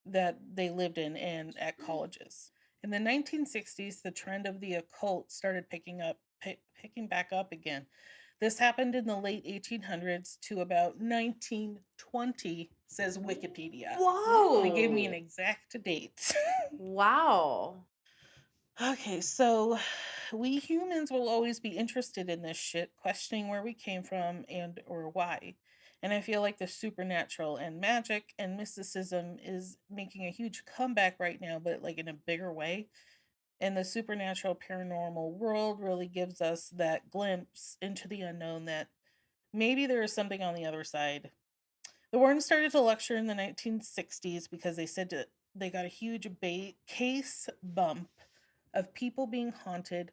[SPEAKER 3] that they lived in and at colleges. In the 1960s, the trend of the occult started picking back up again. This happened in the late 1800s to about 1920, says Wikipedia.
[SPEAKER 4] Whoa!
[SPEAKER 3] They gave me an exact date.
[SPEAKER 4] Wow.
[SPEAKER 3] Okay, so we humans will always be interested in this shit, questioning where we came from and or why. And I feel like the supernatural and magic and mysticism is making a huge comeback right now, but like in a bigger way. And the supernatural paranormal world really gives us that glimpse into the unknown that maybe there is something on the other side. The Warrens started to lecture in the 1960s because they said that they got a huge case bump of people being haunted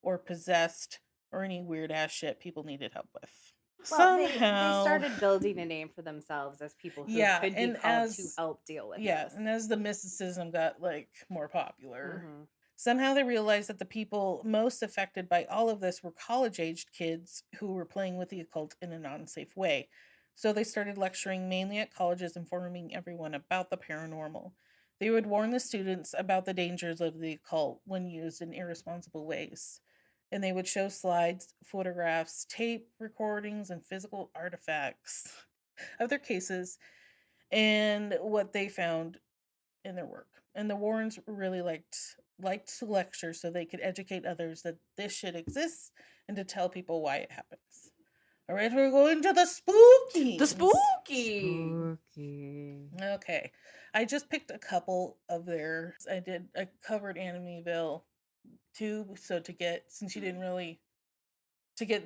[SPEAKER 3] or possessed or any weird ass shit people needed help with.
[SPEAKER 2] Well, they started building a name for themselves as people who could be called to help deal with this.
[SPEAKER 3] And as the mysticism got like more popular, somehow they realized that the people most affected by all of this were college-aged kids who were playing with the occult in a non-safe way. So they started lecturing mainly at colleges, informing everyone about the paranormal. They would warn the students about the dangers of the occult when used in irresponsible ways. And they would show slides, photographs, tape recordings, and physical artifacts of their cases and what they found in their work. And the Warrens really liked to lecture so they could educate others that this shit exists and to tell people why it happens. All right, we're going to the spooky. Okay. I just picked a couple of theirs. I covered Amityville too, so to get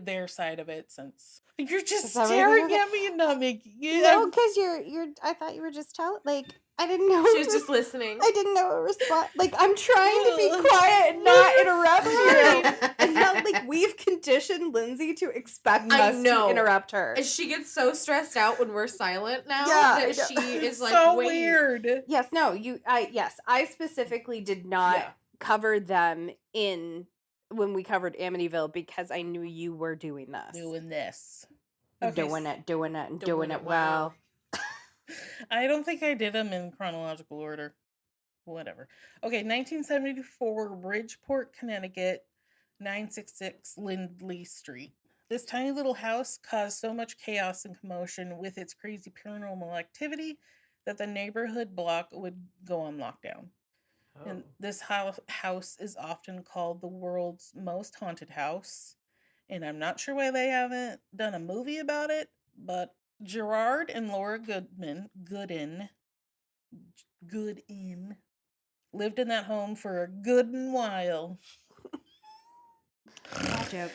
[SPEAKER 3] their side of it, since you're just staring at me and not making it.
[SPEAKER 2] No, because you're I thought you were just I didn't know.
[SPEAKER 4] She was just listening.
[SPEAKER 2] I didn't know a response. Like, I'm trying to be quiet and not interrupt you. And now, like, we've conditioned Lindsay to expect us to interrupt her.
[SPEAKER 4] And she gets so stressed out when we're silent now
[SPEAKER 2] that
[SPEAKER 4] she is like,
[SPEAKER 3] so weird.
[SPEAKER 2] Yes, no, I specifically did not cover them when we covered Amityville because I knew you were doing this.
[SPEAKER 3] Okay.
[SPEAKER 2] Doing it well.
[SPEAKER 3] I don't think I did them in chronological order. Whatever. Okay, 1974, Bridgeport, Connecticut, 966 Lindley Street. This tiny little house caused so much chaos and commotion with its crazy paranormal activity that the neighborhood block would go on lockdown. Oh. And this house is often called the world's most haunted house. And I'm not sure why they haven't done a movie about it, but Gerard and Laura Goodin lived in that home for a good while.
[SPEAKER 2] Joke.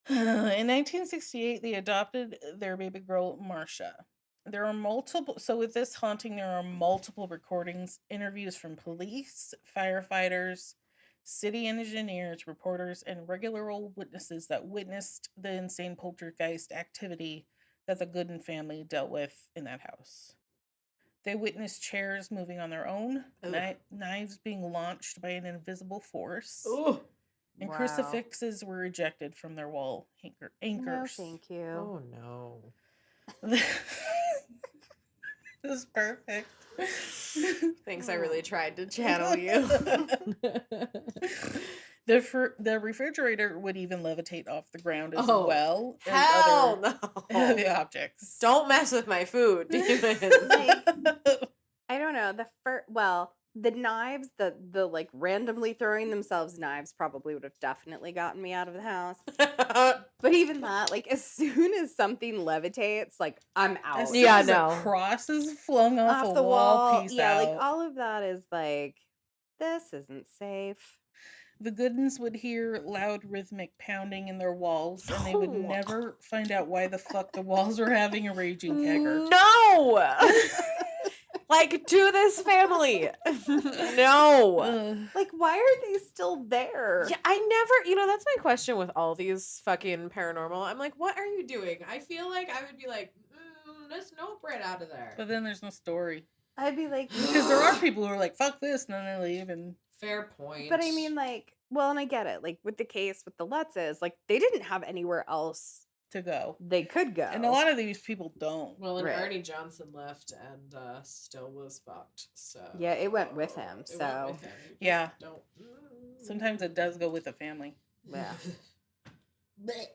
[SPEAKER 3] In 1968, they adopted their baby girl, Marcia. There are multiple, so with this haunting, there are multiple recordings, interviews from police, firefighters, city engineers, reporters, and regular old witnesses that witnessed the insane poltergeist activity that the Gooden family dealt with in that house. They witnessed chairs moving on their own, knives being launched by an invisible force, and
[SPEAKER 2] Wow.
[SPEAKER 3] crucifixes were ejected from their wall anchors.
[SPEAKER 2] No, thank you.
[SPEAKER 5] Oh no.
[SPEAKER 3] This is perfect.
[SPEAKER 4] Thanks, I really tried to channel you.
[SPEAKER 3] The refrigerator would even levitate off the ground as
[SPEAKER 5] Oh,
[SPEAKER 3] well as
[SPEAKER 4] Hell
[SPEAKER 3] other
[SPEAKER 4] no.
[SPEAKER 3] heavy objects.
[SPEAKER 4] Don't mess with my food, demons.
[SPEAKER 2] I don't know. The knives, the like randomly throwing themselves knives probably would have definitely gotten me out of the house. But even that, like as soon as something levitates, like I'm out.
[SPEAKER 3] As
[SPEAKER 4] Yeah,
[SPEAKER 3] soon as
[SPEAKER 4] no.
[SPEAKER 3] a cross is flung off a
[SPEAKER 2] the
[SPEAKER 3] wall, peace
[SPEAKER 2] yeah,
[SPEAKER 3] out.
[SPEAKER 2] like all of that is like, this isn't safe.
[SPEAKER 3] The Goodens would hear loud rhythmic pounding in their walls, and they would
[SPEAKER 2] No.
[SPEAKER 3] never find out why the fuck the walls were having a raging kegger.
[SPEAKER 4] No! Like, to this family. No.
[SPEAKER 3] Ugh.
[SPEAKER 2] Like, why are they still there?
[SPEAKER 4] Yeah, I never, that's my question with all these fucking paranormal. I'm like, what are you doing? I feel like I would be like, let's nope right out of there.
[SPEAKER 3] But then there's no story.
[SPEAKER 2] I'd be like,
[SPEAKER 3] Because there are people who are like, fuck this, and then they leave. And
[SPEAKER 5] Fair point.
[SPEAKER 2] but I mean, like, well, and I get it. Like with the case with the Lutzes, like they didn't have anywhere else
[SPEAKER 3] to go.
[SPEAKER 2] they could go.
[SPEAKER 3] And a lot of these people don't.
[SPEAKER 5] Well, and
[SPEAKER 2] Right.
[SPEAKER 5] Arnie Johnson left and still was fucked. So
[SPEAKER 2] Yeah, it went with him,
[SPEAKER 5] It
[SPEAKER 2] so-
[SPEAKER 5] went with him. You just
[SPEAKER 3] Yeah.
[SPEAKER 5] Don't.
[SPEAKER 3] Sometimes it does go with the family.
[SPEAKER 2] Yeah.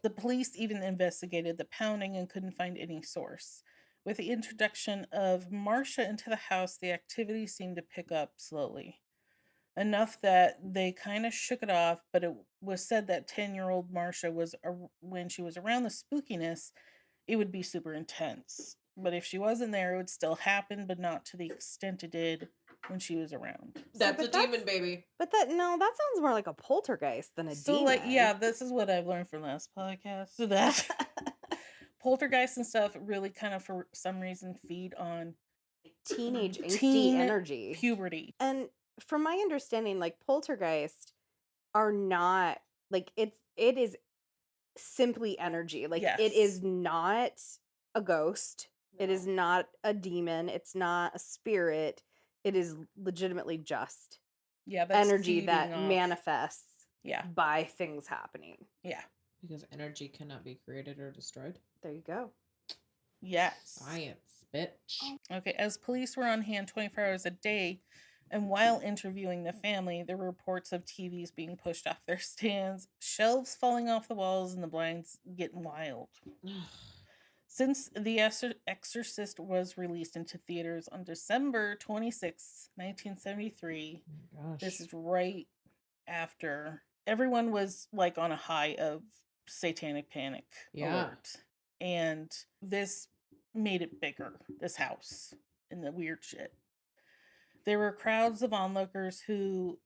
[SPEAKER 3] The police even investigated the pounding and couldn't find any source. With the introduction of Marcia into the house, the activity seemed to pick up slowly. Enough that they kind of shook it off, but it was said that 10-year-old Marcia was, when she was around the spookiness, it would be super intense. But if she wasn't there, it would still happen, but not to the extent it did when she was around.
[SPEAKER 5] That's
[SPEAKER 2] but
[SPEAKER 5] a demon, baby.
[SPEAKER 2] But that sounds more like a poltergeist than a
[SPEAKER 3] So,
[SPEAKER 2] demon.
[SPEAKER 3] like, yeah, this is what I've learned from last podcast. So that poltergeists and stuff really kind of, for some reason, feed on
[SPEAKER 2] Teenage angsty
[SPEAKER 3] teen
[SPEAKER 2] energy.
[SPEAKER 3] puberty.
[SPEAKER 2] And from my understanding, like poltergeists are not like it is simply energy. Like it
[SPEAKER 3] Yes.
[SPEAKER 2] is not a ghost. It is not a demon. It's not a spirit. It is legitimately just
[SPEAKER 3] Yeah, that's
[SPEAKER 2] energy that
[SPEAKER 3] feeding off-
[SPEAKER 2] manifests
[SPEAKER 3] Yeah,
[SPEAKER 2] by things happening.
[SPEAKER 3] yeah,
[SPEAKER 5] Because energy cannot be created or destroyed.
[SPEAKER 2] There you go.
[SPEAKER 3] yes.
[SPEAKER 5] Science, bitch.
[SPEAKER 3] Okay, as police were on hand 24 hours a day, and while interviewing the family, there were reports of TVs being pushed off their stands, shelves falling off the walls, and the blinds getting wild. Since The Exorcist was released into theaters on December 26, 1973,
[SPEAKER 5] Oh my gosh.
[SPEAKER 3] this is right after everyone was like on a high of satanic panic
[SPEAKER 5] Yeah.
[SPEAKER 3] alert. And this made it bigger, this house, and the weird shit. There were crowds of onlookers who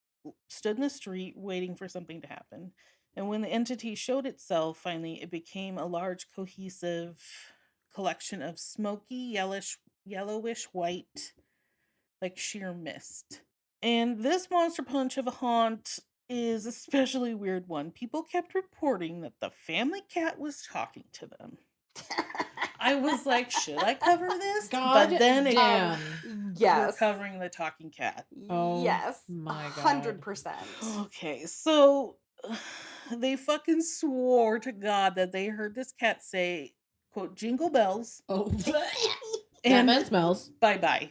[SPEAKER 3] stood in the street waiting for something to happen. And when the entity showed itself, finally, it became a large, cohesive collection of smoky, yellowish white, like sheer mist. And this monster punch of a haunt is a especially weird one. People kept reporting that the family cat was talking to them. I was like, should I cover this?
[SPEAKER 5] God
[SPEAKER 3] but then it,
[SPEAKER 5] damn.
[SPEAKER 3] we're
[SPEAKER 2] Yes.
[SPEAKER 3] covering the talking cat.
[SPEAKER 5] Oh
[SPEAKER 2] yes.
[SPEAKER 5] my God.
[SPEAKER 2] 100%.
[SPEAKER 3] Okay, so they fucking swore to God that they heard this cat say, quote, jingle bells
[SPEAKER 5] Oh.
[SPEAKER 3] and
[SPEAKER 5] Batman smells.
[SPEAKER 3] bye-bye.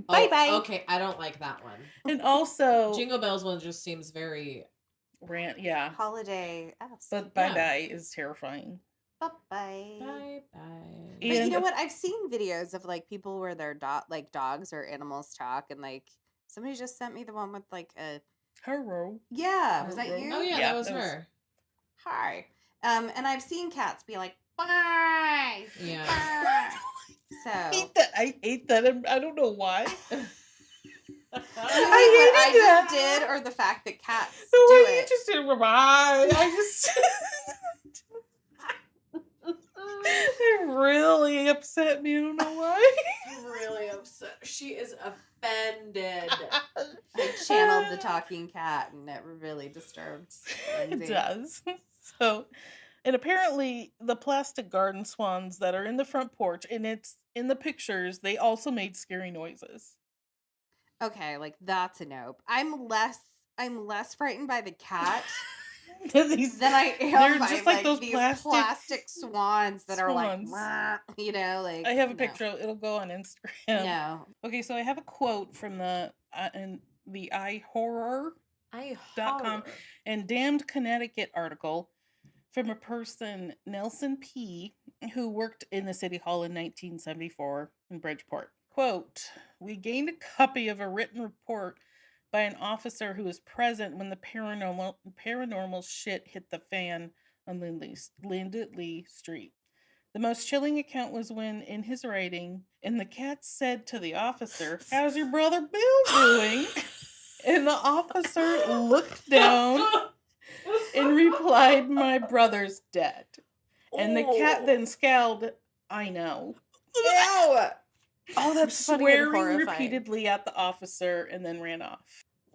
[SPEAKER 2] Bye bye.
[SPEAKER 5] Okay, I don't like that one.
[SPEAKER 3] And also,
[SPEAKER 5] Jingle Bells one just seems very.
[SPEAKER 3] yeah,
[SPEAKER 2] Holiday esque.
[SPEAKER 3] but
[SPEAKER 5] Yeah.
[SPEAKER 3] bye-bye is terrifying.
[SPEAKER 2] Bye bye.
[SPEAKER 5] Bye bye.
[SPEAKER 2] But you
[SPEAKER 3] And-
[SPEAKER 2] know what? I've seen videos of like people where their dogs or animals talk, and like somebody just sent me the one with like a
[SPEAKER 3] Hello.
[SPEAKER 2] yeah. Was that
[SPEAKER 3] Hello.
[SPEAKER 2] you?
[SPEAKER 5] Oh yeah,
[SPEAKER 3] Yeah,
[SPEAKER 5] that was
[SPEAKER 3] that was-
[SPEAKER 5] her.
[SPEAKER 2] Hi. And I've seen cats be like bye.
[SPEAKER 5] Yeah.
[SPEAKER 2] Bye.
[SPEAKER 3] I hate that. I don't know why.
[SPEAKER 2] What
[SPEAKER 3] I
[SPEAKER 2] I
[SPEAKER 3] hated
[SPEAKER 2] just
[SPEAKER 3] that.
[SPEAKER 2] did, or the fact that cats
[SPEAKER 3] The
[SPEAKER 2] do
[SPEAKER 3] way you
[SPEAKER 2] it.
[SPEAKER 3] just did bye. I just really upset me. I don't know why.
[SPEAKER 4] Really upset. She is offended.
[SPEAKER 2] I channeled the talking cat, and it really disturbed Lindsay.
[SPEAKER 3] It does. So, and apparently the plastic garden swans that are in the front porch, and it's in the pictures, they also made scary noises.
[SPEAKER 2] Okay, like that's a nope. I'm less frightened by the cat
[SPEAKER 3] Than
[SPEAKER 2] than I
[SPEAKER 3] they're
[SPEAKER 2] am by
[SPEAKER 3] just like those
[SPEAKER 2] these
[SPEAKER 3] plastic
[SPEAKER 2] swans that are like,
[SPEAKER 3] swans.
[SPEAKER 2] "Wah," like.
[SPEAKER 3] I have a
[SPEAKER 2] no.
[SPEAKER 3] picture. It'll go on Instagram.
[SPEAKER 2] No.
[SPEAKER 3] Okay, so I have a quote from the iHorror.com and Damned Connecticut article from a person, Nelson P., who worked in the City Hall in 1974 in Bridgeport. Quote, we gained a copy of a written report by an officer who was present when the paranormal shit hit the fan on Lindley Street. The most chilling account was when, in his writing, and the cat said to the officer, how's your brother Bill doing? And the officer looked down and replied, my brother's dead. And the cat then scowled, I know.
[SPEAKER 4] Ew!
[SPEAKER 3] Oh, that's
[SPEAKER 4] Funny and
[SPEAKER 3] swearing
[SPEAKER 4] horrifying.
[SPEAKER 3] repeatedly at the officer and then ran off.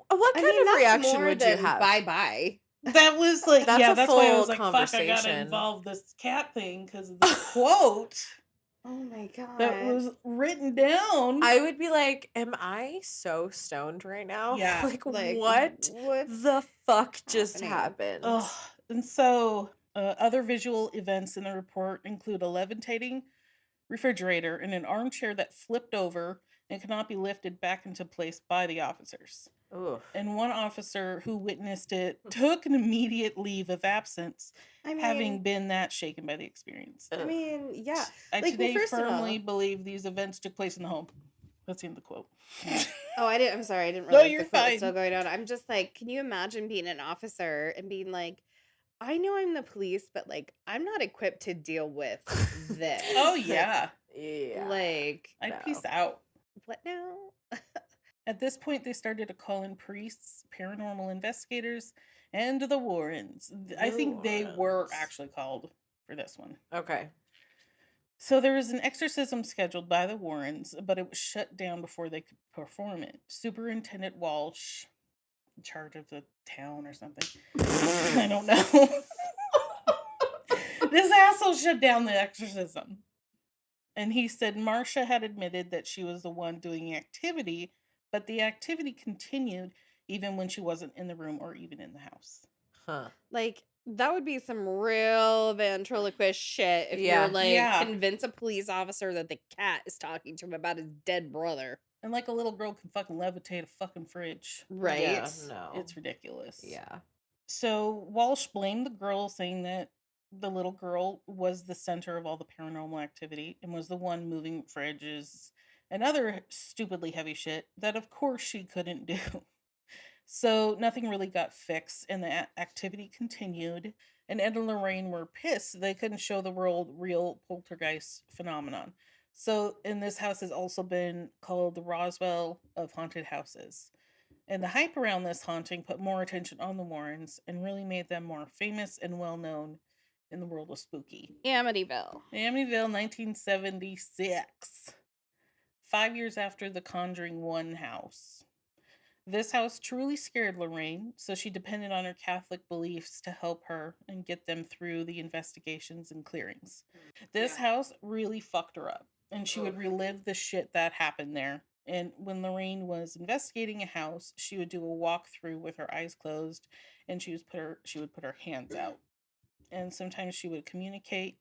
[SPEAKER 4] What kind of
[SPEAKER 2] that's
[SPEAKER 4] reaction
[SPEAKER 2] more
[SPEAKER 4] would you
[SPEAKER 2] than
[SPEAKER 4] have?
[SPEAKER 2] bye-bye.
[SPEAKER 3] That was like,
[SPEAKER 4] That's a
[SPEAKER 3] that's why I
[SPEAKER 4] full
[SPEAKER 3] was like, fuck, I gotta
[SPEAKER 4] conversation.
[SPEAKER 3] involve this cat thing because of the quote
[SPEAKER 2] Oh my god.
[SPEAKER 3] that was written down.
[SPEAKER 4] I would be like, am I so stoned right now?
[SPEAKER 3] Yeah.
[SPEAKER 4] Like
[SPEAKER 2] Like,
[SPEAKER 4] what
[SPEAKER 2] what's
[SPEAKER 4] the fuck just
[SPEAKER 2] happening?
[SPEAKER 4] happened?
[SPEAKER 3] Ugh. And so, other visual events in the report include a levitating refrigerator and an armchair that flipped over and could not be lifted back into place by the officers.
[SPEAKER 4] Ugh.
[SPEAKER 3] And one officer who witnessed it took an immediate leave of absence,
[SPEAKER 2] I mean,
[SPEAKER 3] having been that shaken by the experience.
[SPEAKER 2] I mean, yeah.
[SPEAKER 3] I
[SPEAKER 2] Like, well,
[SPEAKER 3] today
[SPEAKER 2] first of
[SPEAKER 3] firmly
[SPEAKER 2] all-
[SPEAKER 3] believe these events took place in the home. That's the end of the quote.
[SPEAKER 2] Oh, I'm sorry. I didn't
[SPEAKER 3] No,
[SPEAKER 2] realize
[SPEAKER 3] you're
[SPEAKER 2] the quote was
[SPEAKER 3] fine.
[SPEAKER 2] still going on. I'm just like, can you imagine being an officer and being like, I know I'm the police, but like, I'm not equipped to deal with this.
[SPEAKER 3] Oh, yeah.
[SPEAKER 4] Yeah.
[SPEAKER 2] Like,
[SPEAKER 3] I'd
[SPEAKER 4] No.
[SPEAKER 3] peace out.
[SPEAKER 2] what now?
[SPEAKER 3] At this point, they started to call in priests, paranormal investigators, and the Warrens. I think they were
[SPEAKER 4] Warrens.
[SPEAKER 3] actually called for this one.
[SPEAKER 4] Okay.
[SPEAKER 3] So there was an exorcism scheduled by the Warrens, but it was shut down before they could perform it. Superintendent Walsh, in charge of the town or something. I don't know. This asshole shut down the exorcism. And he said Marcia had admitted that she was the one doing the activity, but the activity continued even when she wasn't in the room or even in the house.
[SPEAKER 4] Huh.
[SPEAKER 2] Like, that would be some real ventriloquist shit if
[SPEAKER 4] Yeah.
[SPEAKER 2] you're like,
[SPEAKER 3] Yeah.
[SPEAKER 2] convince a police officer that the cat is talking to him about his dead brother.
[SPEAKER 3] And like a little girl can fucking levitate a fucking fridge.
[SPEAKER 2] Right?
[SPEAKER 4] Yeah, no.
[SPEAKER 3] It's ridiculous.
[SPEAKER 4] Yeah.
[SPEAKER 3] So Walsh blamed the girl, saying that the little girl was the center of all the paranormal activity and was the one moving fridges and other stupidly heavy shit that of course she couldn't do. So nothing really got fixed and the activity continued, and Ed and Lorraine were pissed they couldn't show the world real poltergeist phenomenon. So, and this house has also been called the Roswell of haunted houses. And the hype around this haunting put more attention on the Warrens and really made them more famous and well known in the world of spooky.
[SPEAKER 2] Amityville.
[SPEAKER 3] Amityville, 1976. 5 years after the Conjuring 1 house. This house truly scared Lorraine, so she depended on her Catholic beliefs to help her and get them through the investigations and clearings. This house really fucked her up, and she would relive the shit that happened there. And when Lorraine was investigating a house, she would do a walkthrough with her eyes closed, and she would put her hands out. And sometimes she would communicate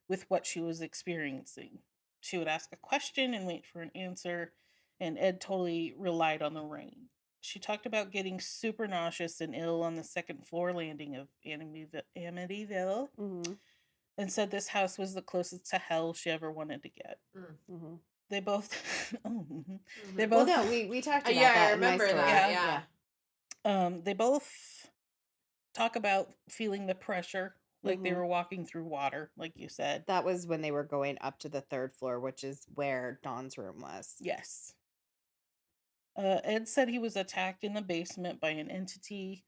[SPEAKER 3] with what she was experiencing. She would ask a question and wait for an answer, and Ed totally relied on Lorraine. She talked about getting super nauseous and ill on the second floor landing of Amityville, and said this house was the closest to hell she ever wanted to get.
[SPEAKER 2] Mm-hmm.
[SPEAKER 3] They both, they
[SPEAKER 2] Well,
[SPEAKER 3] both,
[SPEAKER 2] no, we talked about
[SPEAKER 4] Yeah,
[SPEAKER 2] that.
[SPEAKER 4] I
[SPEAKER 2] in my
[SPEAKER 4] remember
[SPEAKER 2] story.
[SPEAKER 4] that. Yeah.
[SPEAKER 3] they both talk about feeling the pressure, like they
[SPEAKER 2] Mhm.
[SPEAKER 3] were walking through water, like you said.
[SPEAKER 2] That was when they were going up to the third floor, which is where Dawn's room was.
[SPEAKER 3] Yes. Ed said he was attacked in the basement by an entity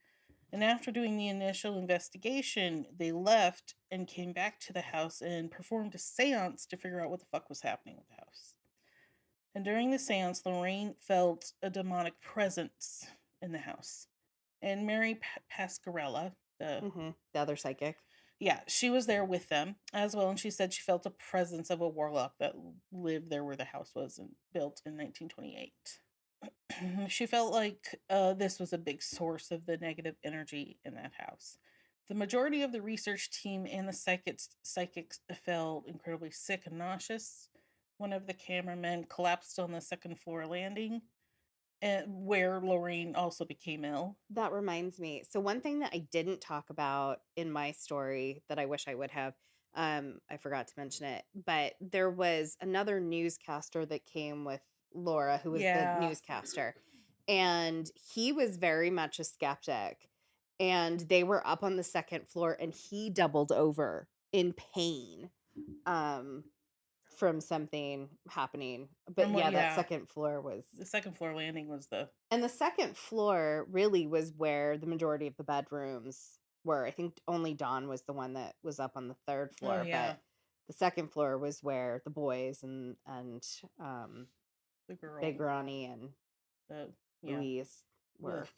[SPEAKER 3] And after doing the initial investigation, they left and came back to the house and performed a seance to figure out what the fuck was happening with the house. And during the seance, Lorraine felt a demonic presence in the house. And Mary Pascarella,
[SPEAKER 2] The other psychic.
[SPEAKER 3] yeah, she was there with them as well. And she said she felt a presence of a warlock that lived there where the house was and built in 1928. She felt like this was a big source of the negative energy in that house. The majority of the research team and the psychics felt incredibly sick and nauseous. One of the cameramen collapsed on the second floor landing, where Lorraine also became ill.
[SPEAKER 2] That reminds me. So one thing that I didn't talk about in my story that I wish I would have, I forgot to mention it, but there was another newscaster that came with Laura, who was the newscaster, and he was very much a skeptic. And they were up on the second floor, and he doubled over in pain from something happening. But that second floor was...
[SPEAKER 3] The second floor landing was
[SPEAKER 2] And the second floor really was where the majority of the bedrooms were. I think only Dawn was the one that was up on the third floor. But the second floor was where the boys and
[SPEAKER 3] the girl,
[SPEAKER 2] Big Ronnie and Louise were.
[SPEAKER 3] Ugh.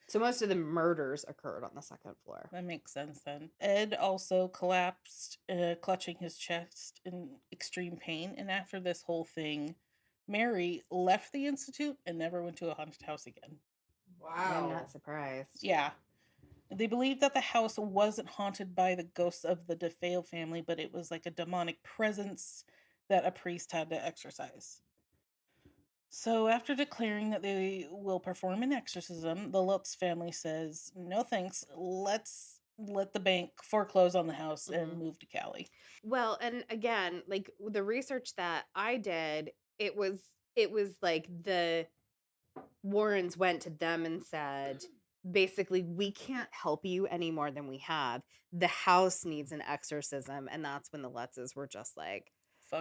[SPEAKER 2] So most of the murders occurred on the second floor.
[SPEAKER 3] That makes sense then. Ed also collapsed, clutching his chest in extreme pain. And after this whole thing, Mary left the institute and never went to a haunted house again.
[SPEAKER 2] Wow. I'm not surprised.
[SPEAKER 3] Yeah. They believed that the house wasn't haunted by the ghosts of the DeFeo family, but it was like a demonic presence that a priest had to exorcise. So after declaring that they will perform an exorcism, the Lutz family says, no thanks, let's let the bank foreclose on the house and move to Cali.
[SPEAKER 2] Well, and again, like the research that I did, it was like the Warrens went to them and said, basically, we can't help you any more than we have. The house needs an exorcism. And that's when the Lutzes were just like,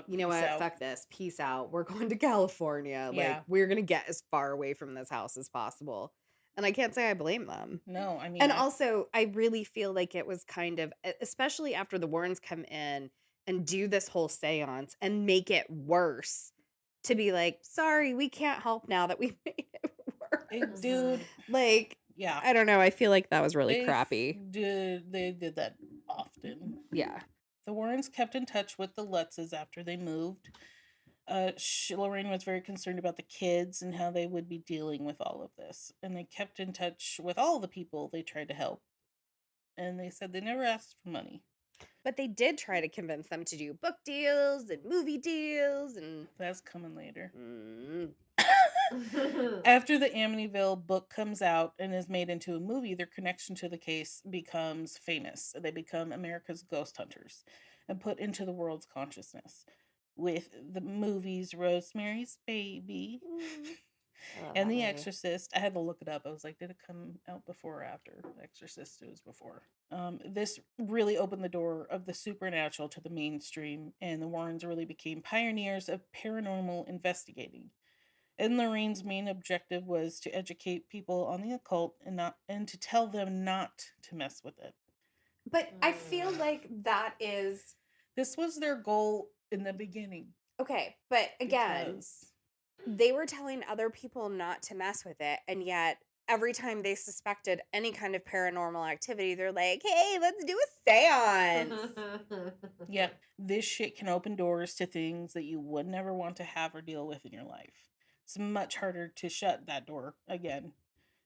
[SPEAKER 2] you know what?
[SPEAKER 3] Out.
[SPEAKER 2] Fuck this. Peace out. We're going to California.
[SPEAKER 3] Yeah.
[SPEAKER 2] Like, we're going to get as far away from this house as possible. And I can't say I blame them.
[SPEAKER 3] No, I mean...
[SPEAKER 2] And also, I really feel like it was kind of, especially after the Warrens come in and do this whole seance and make it worse, to be like, sorry, we can't help now that we've made it worse.
[SPEAKER 3] Dude.
[SPEAKER 2] Like,
[SPEAKER 3] yeah.
[SPEAKER 2] I don't know. I feel like that was really crappy.
[SPEAKER 3] They did that often.
[SPEAKER 2] Yeah.
[SPEAKER 3] The Warrens kept in touch with the Lutzes after they moved. Lorraine was very concerned about the kids and how they would be dealing with all of this. And they kept in touch with all the people they tried to help. And they said they never asked for money.
[SPEAKER 2] But they did try to convince them to do book deals and movie deals. And
[SPEAKER 3] that's coming later. After the Amityville book comes out and is made into a movie, their connection to the case becomes famous. They become America's ghost hunters and put into the world's consciousness with the movies Rosemary's Baby and The Exorcist. I had to look it up. I was like, did it come out before or after? The Exorcist, it was before. This really opened the door of the supernatural to the mainstream, and the Warrens really became pioneers of paranormal investigating. And Lorraine's main objective was to educate people on the occult and to tell them not to mess with it.
[SPEAKER 2] But I feel like
[SPEAKER 3] this was their goal in the beginning.
[SPEAKER 2] Okay, but again, they were telling other people not to mess with it, and yet every time they suspected any kind of paranormal activity, they're like, hey, let's do a seance.
[SPEAKER 3] Yeah, this shit can open doors to things that you would never want to have or deal with in your life. It's much harder to shut that door again.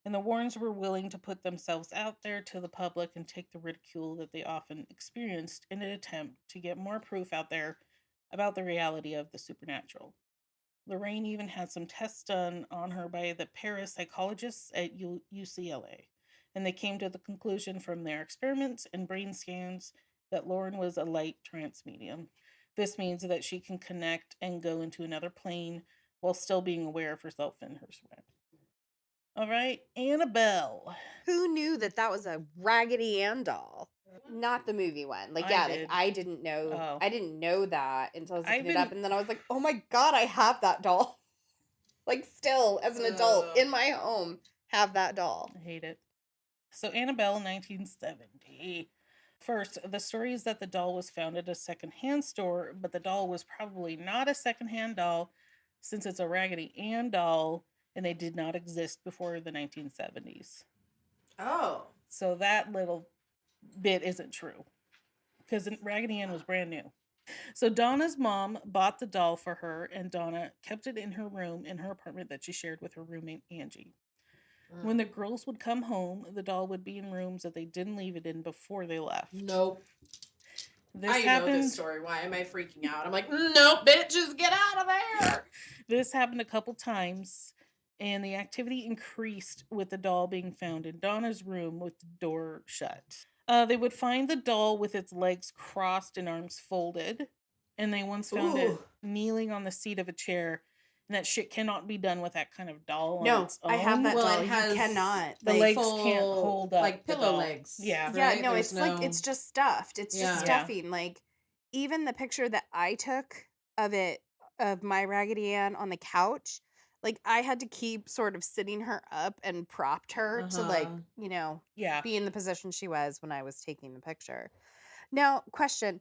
[SPEAKER 3] And the Warrens were willing to put themselves out there to the public and take the ridicule that they often experienced in an attempt to get more proof out there about the reality of the supernatural. Lorraine even had some tests done on her by the parapsychologists at UCLA, and they came to the conclusion from their experiments and brain scans that Lauren was a light trance medium. This means that she can connect and go into another plane while still being aware of herself and her surroundings. All right, Annabelle.
[SPEAKER 2] Who knew that was a Raggedy Ann doll? Not the movie one. Like, yeah, like I didn't know. Oh. I didn't know that until I was looking it up, and then I was like, oh my god, I have that doll. Like, still as an adult in my home, have that doll.
[SPEAKER 3] I hate it. So Annabelle, 1970. First, the story is that the doll was found at a secondhand store, but the doll was probably not a secondhand doll since it's a Raggedy Ann doll and they did not exist before the 1970s.
[SPEAKER 4] Oh.
[SPEAKER 3] So that little bit isn't true because Raggedy Ann was brand new. So Donna's mom bought the doll for her, and Donna kept it in her room in her apartment that she shared with her roommate Angie. When the girls would come home, the doll would be in rooms that they didn't leave it in before they left.
[SPEAKER 5] Nope.
[SPEAKER 4] I know this story. Why am I freaking out? I'm like, nope, bitches, get out of there.
[SPEAKER 3] This happened a couple times, and the activity increased with the doll being found in Donna's room with the door shut. They would find the doll with its legs crossed and arms folded, and they once found it kneeling on the seat of a chair. And that shit cannot be done with that kind of doll.
[SPEAKER 2] No,
[SPEAKER 3] on its own.
[SPEAKER 2] I have that
[SPEAKER 5] Well,
[SPEAKER 2] doll.
[SPEAKER 5] it has
[SPEAKER 2] You cannot.
[SPEAKER 3] The
[SPEAKER 2] Like,
[SPEAKER 3] legs can't hold up
[SPEAKER 5] like
[SPEAKER 3] the
[SPEAKER 5] pillow
[SPEAKER 3] doll.
[SPEAKER 5] legs.
[SPEAKER 3] Yeah.
[SPEAKER 2] yeah,
[SPEAKER 5] right?
[SPEAKER 2] no,
[SPEAKER 5] There's
[SPEAKER 2] it's like it's just stuffed. It's just
[SPEAKER 5] Yeah.
[SPEAKER 2] stuffing. Like even the picture that I took of it of my Raggedy Ann on the couch, like I had to keep sort of sitting her up and propped her to like,
[SPEAKER 3] Yeah.
[SPEAKER 2] be in the position she was when I was taking the picture. Now, question,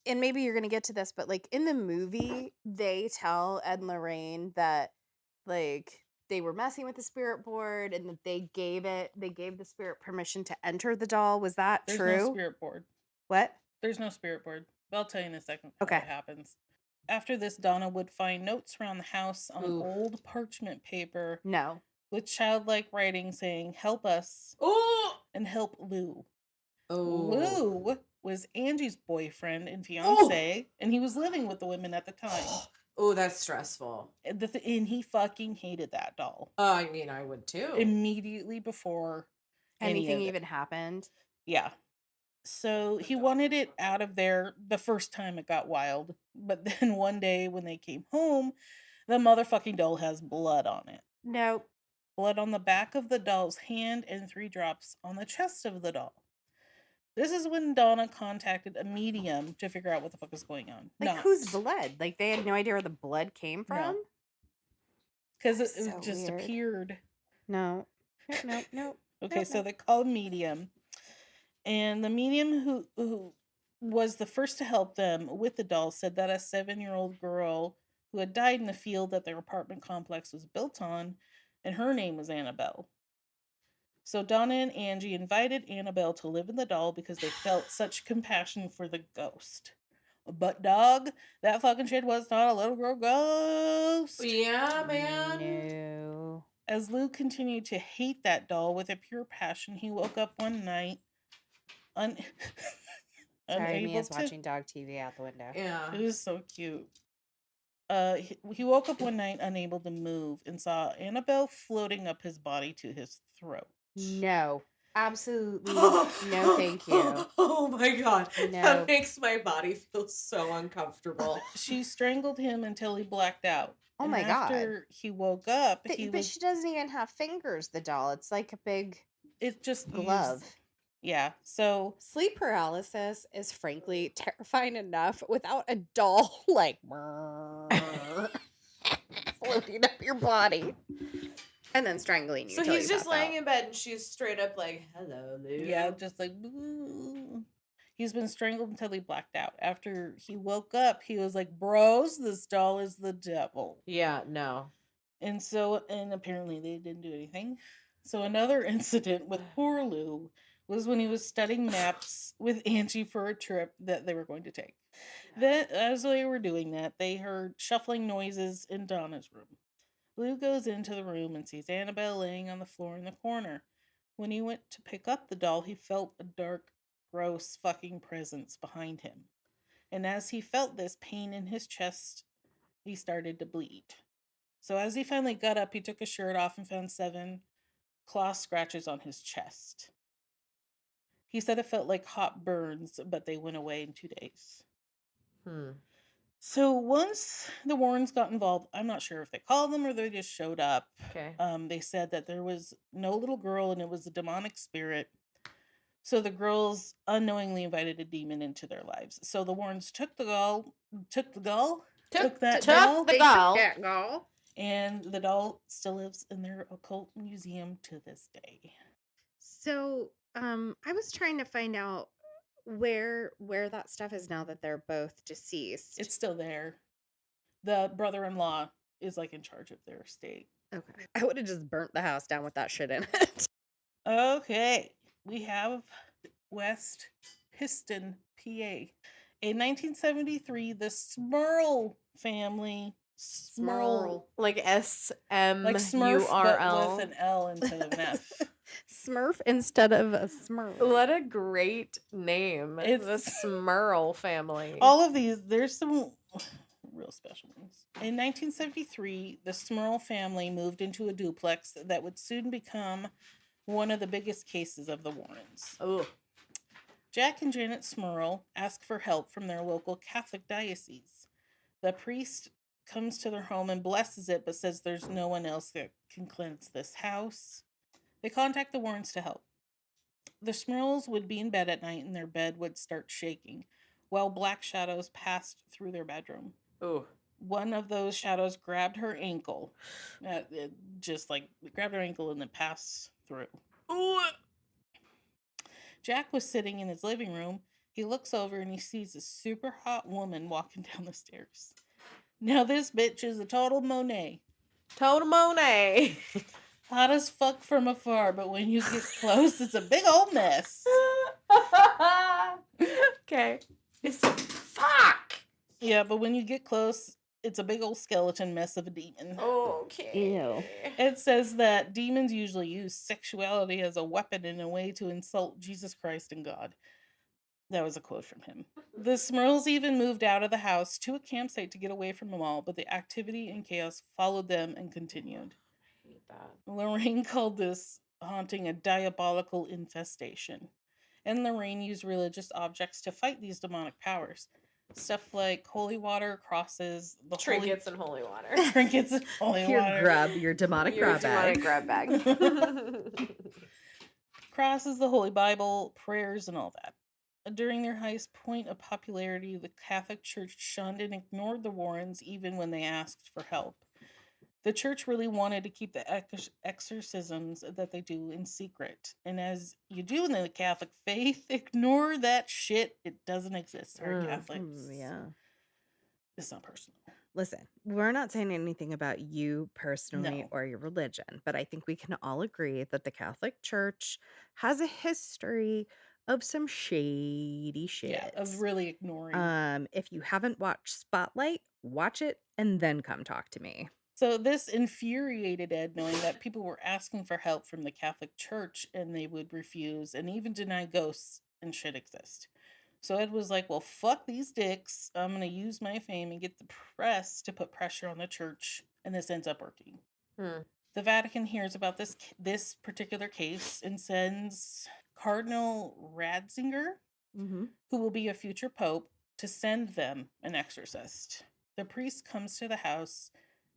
[SPEAKER 2] and maybe you're gonna get to this, but like in the movie, they tell Ed and Lorraine that like they were messing with the spirit board and that they gave the spirit permission to enter the doll. Was that
[SPEAKER 3] There's
[SPEAKER 2] true?
[SPEAKER 3] no spirit board.
[SPEAKER 2] What?
[SPEAKER 3] There's no spirit board. But I'll tell you in a second how
[SPEAKER 2] Okay.
[SPEAKER 3] it happens. After this, Donna would find notes around the house on old parchment paper
[SPEAKER 2] No.
[SPEAKER 3] with childlike writing saying, "Help us," and "Help Lou." Lou was Angie's boyfriend and fiance, and he was living with the women at the time.
[SPEAKER 4] Oh, that's stressful.
[SPEAKER 3] And he fucking hated that doll.
[SPEAKER 4] I mean, I would too.
[SPEAKER 3] Immediately before
[SPEAKER 2] anything even happened.
[SPEAKER 3] Yeah. So he wanted it out of there the first time it got wild. But then one day when they came home, the motherfucking doll has blood on it.
[SPEAKER 2] Nope.
[SPEAKER 3] Blood on the back of the doll's hand and 3 drops on the chest of the doll. This is when Donna contacted a medium to figure out what the fuck is going on.
[SPEAKER 2] Like whose blood? Like they had no idea where the blood came from?
[SPEAKER 3] Because
[SPEAKER 2] That's
[SPEAKER 3] it
[SPEAKER 2] so
[SPEAKER 3] just
[SPEAKER 2] weird.
[SPEAKER 3] appeared.
[SPEAKER 2] No. Nope.
[SPEAKER 3] Okay, so they call a medium. And the medium who was the first to help them with the doll said that a 7-year-old girl who had died in the field that their apartment complex was built on, and her name was Annabelle. So Donna and Angie invited Annabelle to live in the doll because they felt such compassion for the ghost. But dog, that fucking shit was not a little girl ghost.
[SPEAKER 4] Yeah, man.
[SPEAKER 2] No.
[SPEAKER 3] As Lou continued to hate that doll with a pure passion, he woke up one night
[SPEAKER 2] Sorry, Mia's watching dog TV out the window.
[SPEAKER 4] Yeah.
[SPEAKER 3] It was so cute. He woke up one night unable to move and saw Annabelle floating up his body to his throat.
[SPEAKER 2] No. Absolutely no, thank you.
[SPEAKER 4] Oh my god.
[SPEAKER 2] No.
[SPEAKER 4] That makes my body feel so uncomfortable.
[SPEAKER 3] She strangled him until he blacked out.
[SPEAKER 2] Oh
[SPEAKER 3] and
[SPEAKER 2] my god.
[SPEAKER 3] After he woke up,
[SPEAKER 2] But she doesn't even have fingers, the doll. It's like a big glove.
[SPEAKER 3] Yeah. So
[SPEAKER 2] sleep paralysis is frankly terrifying enough without a doll like floating up your body and then strangling you.
[SPEAKER 4] So he's just laying in bed and she's straight up like, "Hello, Lou."
[SPEAKER 3] Yeah, just like boo. He's been strangled until he blacked out. After he woke up, he was like, "Bros, this doll is the devil."
[SPEAKER 4] Yeah, no.
[SPEAKER 3] And apparently they didn't do anything. So another incident with poor Lou was when he was studying maps with Angie for a trip that they were going to take. Then, as they were doing that, they heard shuffling noises in Donna's room. Lou goes into the room and sees Annabelle laying on the floor in the corner. When he went to pick up the doll, he felt a dark, gross fucking presence behind him. And as he felt this pain in his chest, he started to bleed. So as he finally got up, he took his shirt off and found 7 claw scratches on his chest. He said it felt like hot burns, but they went away in 2 days. So once the Warrens got involved, I'm not sure if they called them or they just showed up.
[SPEAKER 4] Okay.
[SPEAKER 3] They said that there was no little girl and it was a demonic spirit. So the girls unknowingly invited a demon into their lives. So the Warrens took the doll, and the doll still lives in their occult museum to this day.
[SPEAKER 2] So, I was trying to find out where that stuff is now that they're both deceased.
[SPEAKER 3] It's still there. The brother-in-law is like in charge of their estate.
[SPEAKER 2] Okay. I would have just burnt the house down with that shit in it.
[SPEAKER 3] Okay, we have West Piston, PA. In 1973, the Smurl family, Smurl,
[SPEAKER 4] Like SMURL.
[SPEAKER 3] like Smurf, but with an L instead of an F.
[SPEAKER 2] Smurf instead of a Smurf.
[SPEAKER 4] What a great name.
[SPEAKER 3] It's
[SPEAKER 4] the Smurl family.
[SPEAKER 3] All of these, there's some real special ones. In 1973, the Smurl family moved into a duplex that would soon become one of the biggest cases of the Warrens.
[SPEAKER 4] Oh.
[SPEAKER 3] Jack and Janet Smurl ask for help from their local Catholic diocese. The priest comes to their home and blesses it, but says there's no one else that can cleanse this house. They contact the Warrens to help. The Smurls would be in bed at night and their bed would start shaking, while black shadows passed through their bedroom.
[SPEAKER 4] Ooh.
[SPEAKER 3] One of those shadows grabbed her ankle. It just like grabbed her ankle and then passed through.
[SPEAKER 4] Ooh.
[SPEAKER 3] Jack was sitting in his living room. He looks over and he sees a super hot woman walking down the stairs. Now this bitch is a total Monet.
[SPEAKER 4] Total Monet.
[SPEAKER 3] Hot as fuck from afar, but when you get close, it's a big old mess.
[SPEAKER 4] Okay. Fuck.
[SPEAKER 3] Yeah, but when you get close, it's a big old skeleton mess of a demon.
[SPEAKER 4] Okay.
[SPEAKER 2] Ew.
[SPEAKER 3] It says that demons usually use sexuality as a weapon in a way to insult Jesus Christ and God. That was a quote from him. The Smurls even moved out of the house to a campsite to get away from them all, but the activity and chaos followed them and continued.
[SPEAKER 4] I hate that.
[SPEAKER 3] Lorraine called this haunting a diabolical infestation. And Lorraine used religious objects to fight these demonic powers. Stuff like holy water, crosses, the
[SPEAKER 4] Trinkets and holy water.
[SPEAKER 3] trinkets and holy water.
[SPEAKER 2] Your demonic
[SPEAKER 4] Your
[SPEAKER 2] grab bag.
[SPEAKER 4] demonic grab bag.
[SPEAKER 3] Crosses, the Holy Bible, prayers, and all that. During their highest point of popularity, the Catholic Church shunned and ignored the Warrens even when they asked for help. The church really wanted to keep the exorcisms that they do in secret. And as you do in the Catholic faith, ignore that shit. It doesn't exist. Our Catholics.
[SPEAKER 2] Yeah.
[SPEAKER 3] It's not personal.
[SPEAKER 2] Listen, we're not saying anything about you personally
[SPEAKER 3] No.
[SPEAKER 2] or your religion, but I think we can all agree that the Catholic Church has a history of some shady shit.
[SPEAKER 3] Yeah, of really ignoring.
[SPEAKER 2] If you haven't watched Spotlight, watch it and then come talk to me.
[SPEAKER 3] So this infuriated Ed, knowing that people were asking for help from the Catholic Church and they would refuse and even deny ghosts and shit exist. So Ed was like, well, fuck these dicks. I'm going to use my fame and get the press to put pressure on the church. And this ends up working. The Vatican hears about this particular case and sends Cardinal Ratzinger, who will be a future pope, to send them an exorcist. The priest comes to the house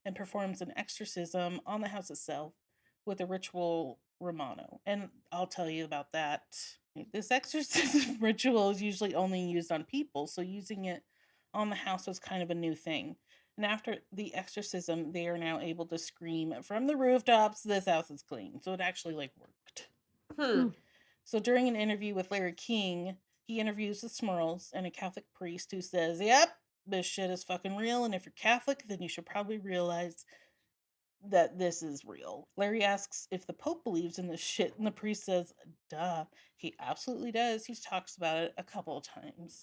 [SPEAKER 3] and performs an exorcism on the house itself with a ritual Romano. And I'll tell you about that. This exorcism ritual is usually only used on people, so using it on the house was kind of a new thing. And after the exorcism, they are now able to scream from the rooftops, "This house is clean." So it actually worked. So during an interview with Larry King, he interviews the Smurls and a Catholic priest who says, "Yep, this shit is fucking real, and if you're Catholic, then you should probably realize that this is real." Larry asks if the Pope believes in this shit, and the priest says, duh, he absolutely does. He talks about it a couple of times.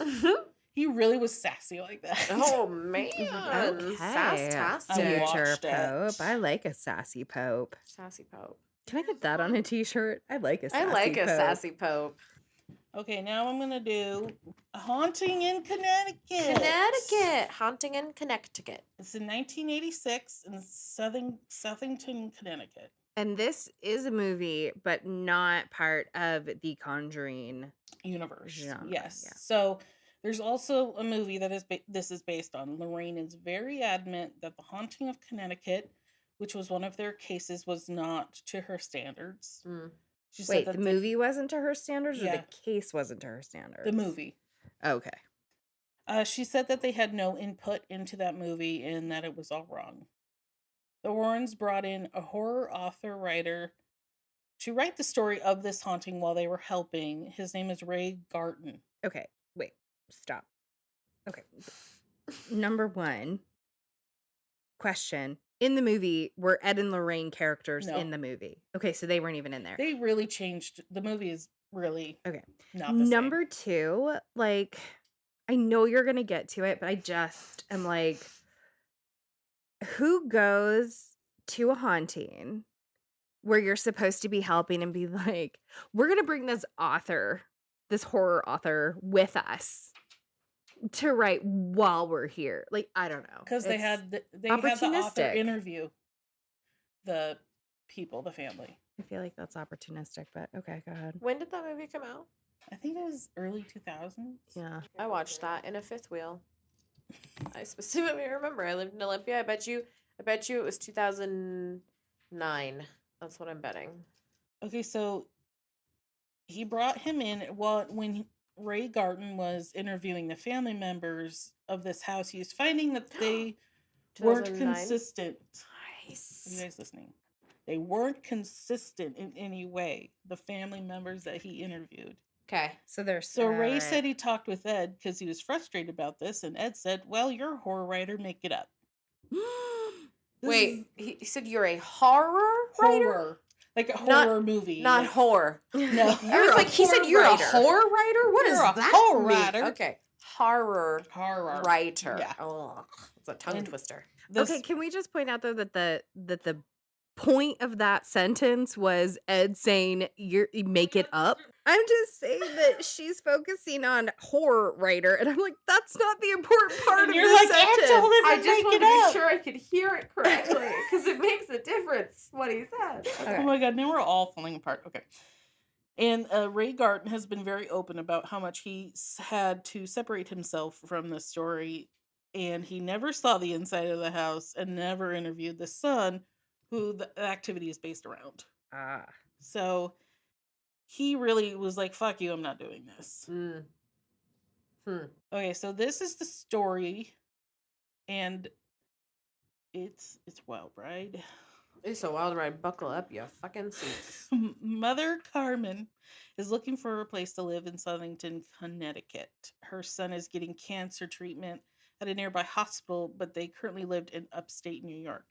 [SPEAKER 3] He really was sassy like that.
[SPEAKER 4] Oh, man.
[SPEAKER 2] Okay.
[SPEAKER 4] Sass-tastic.
[SPEAKER 2] Future
[SPEAKER 3] watched it.
[SPEAKER 2] Pope. I like a sassy Pope.
[SPEAKER 4] Sassy Pope.
[SPEAKER 2] Can I get that on a t-shirt? I like a sassy
[SPEAKER 4] I like a
[SPEAKER 2] Pope.
[SPEAKER 4] sassy Pope.
[SPEAKER 3] Okay, now I'm gonna do a haunting in Connecticut.
[SPEAKER 4] Connecticut. Haunting in Connecticut.
[SPEAKER 3] It's in 1986 in Southington, Connecticut.
[SPEAKER 2] And this is a movie, but not part of the Conjuring
[SPEAKER 3] Universe.
[SPEAKER 2] genre.
[SPEAKER 3] Yes.
[SPEAKER 2] Yeah.
[SPEAKER 3] So there's also a movie that this is based on. Lorraine is very adamant that The Haunting of Connecticut, which was one of their cases, was not to her standards. She
[SPEAKER 2] Wait,
[SPEAKER 3] said that
[SPEAKER 2] the movie wasn't to her standards, or
[SPEAKER 3] Yeah.
[SPEAKER 2] the case wasn't to her standards?
[SPEAKER 3] the movie.
[SPEAKER 2] Okay.
[SPEAKER 3] She said that they had no input into that movie and that it was all wrong. The Warrens brought in a horror author writer to write the story of this haunting while they were helping. His name is Ray Garton.
[SPEAKER 2] Okay, wait, stop. Okay. Number one question. In the movie, were Ed and Lorraine characters
[SPEAKER 3] No.
[SPEAKER 2] in the movie? Okay, so they weren't even in there.
[SPEAKER 3] They really changed. The movie is really
[SPEAKER 2] Okay.
[SPEAKER 3] not the
[SPEAKER 2] Number two, like, I know you're going to get to it, but I just am like, who goes to a haunting where you're supposed to be helping and be like, we're going to bring this horror author with us to write while we're here? Like, I don't know.
[SPEAKER 3] Because they had the author
[SPEAKER 2] opportunistic.
[SPEAKER 3] interview the people, the family.
[SPEAKER 2] I feel like that's opportunistic, but okay, go ahead.
[SPEAKER 4] When did that movie come out?
[SPEAKER 3] I think it was early 2000s.
[SPEAKER 2] Yeah.
[SPEAKER 4] I watched that in a fifth wheel. I specifically remember. I lived in Olympia. I bet you it was 2009. That's what I'm betting.
[SPEAKER 3] Okay, so he brought him in when Ray Garton was interviewing the family members of this house. He was finding that they weren't
[SPEAKER 4] 2009?
[SPEAKER 3] consistent.
[SPEAKER 4] Nice.
[SPEAKER 3] Are you guys listening? They weren't consistent in any way, the family members that he interviewed.
[SPEAKER 4] Okay.
[SPEAKER 2] So there's
[SPEAKER 3] So Ray said he talked with Ed because he was frustrated about this, and Ed said, well, you're a horror writer, make it up.
[SPEAKER 4] Wait, he said you're a horror writer?
[SPEAKER 3] Horror. Like a horror movie.
[SPEAKER 4] Not
[SPEAKER 3] like,
[SPEAKER 4] horror.
[SPEAKER 3] No.
[SPEAKER 4] I was like, he said you're a horror writer? What
[SPEAKER 3] You're
[SPEAKER 4] does
[SPEAKER 3] a
[SPEAKER 4] that
[SPEAKER 3] horror
[SPEAKER 4] mean?
[SPEAKER 3] writer.
[SPEAKER 4] Okay. Horror
[SPEAKER 3] Horror.
[SPEAKER 4] writer.
[SPEAKER 3] Yeah.
[SPEAKER 4] Oh, it's a tongue
[SPEAKER 3] And
[SPEAKER 4] twister.
[SPEAKER 3] This,
[SPEAKER 2] Okay, can we just point out though that the point of that sentence was Ed saying you make it up? I'm just saying that she's focusing on horror writer, and I'm like, that's not the important part
[SPEAKER 3] And
[SPEAKER 2] of
[SPEAKER 3] you're
[SPEAKER 2] this
[SPEAKER 3] like,
[SPEAKER 2] sentence.
[SPEAKER 3] Angela, this
[SPEAKER 4] I
[SPEAKER 3] is
[SPEAKER 4] just
[SPEAKER 3] make
[SPEAKER 4] wanted
[SPEAKER 3] it
[SPEAKER 4] to be
[SPEAKER 3] up.
[SPEAKER 4] sure I could hear it correctly because it makes a difference what he said.
[SPEAKER 3] Oh my god, now we're all falling apart. Okay. And Ray Garton has been very open about how much he had to separate himself from the story, and he never saw the inside of the house and never interviewed the son who the activity is based around. So he really was like, fuck you, I'm not doing this. Okay, so this is the story, and it's Wild Ride.
[SPEAKER 4] It's a wild ride. Buckle up, you fucking seats.
[SPEAKER 3] Mother Carmen is looking for a place to live in Southington, Connecticut. Her son is getting cancer treatment at a nearby hospital, but they currently lived in upstate New York.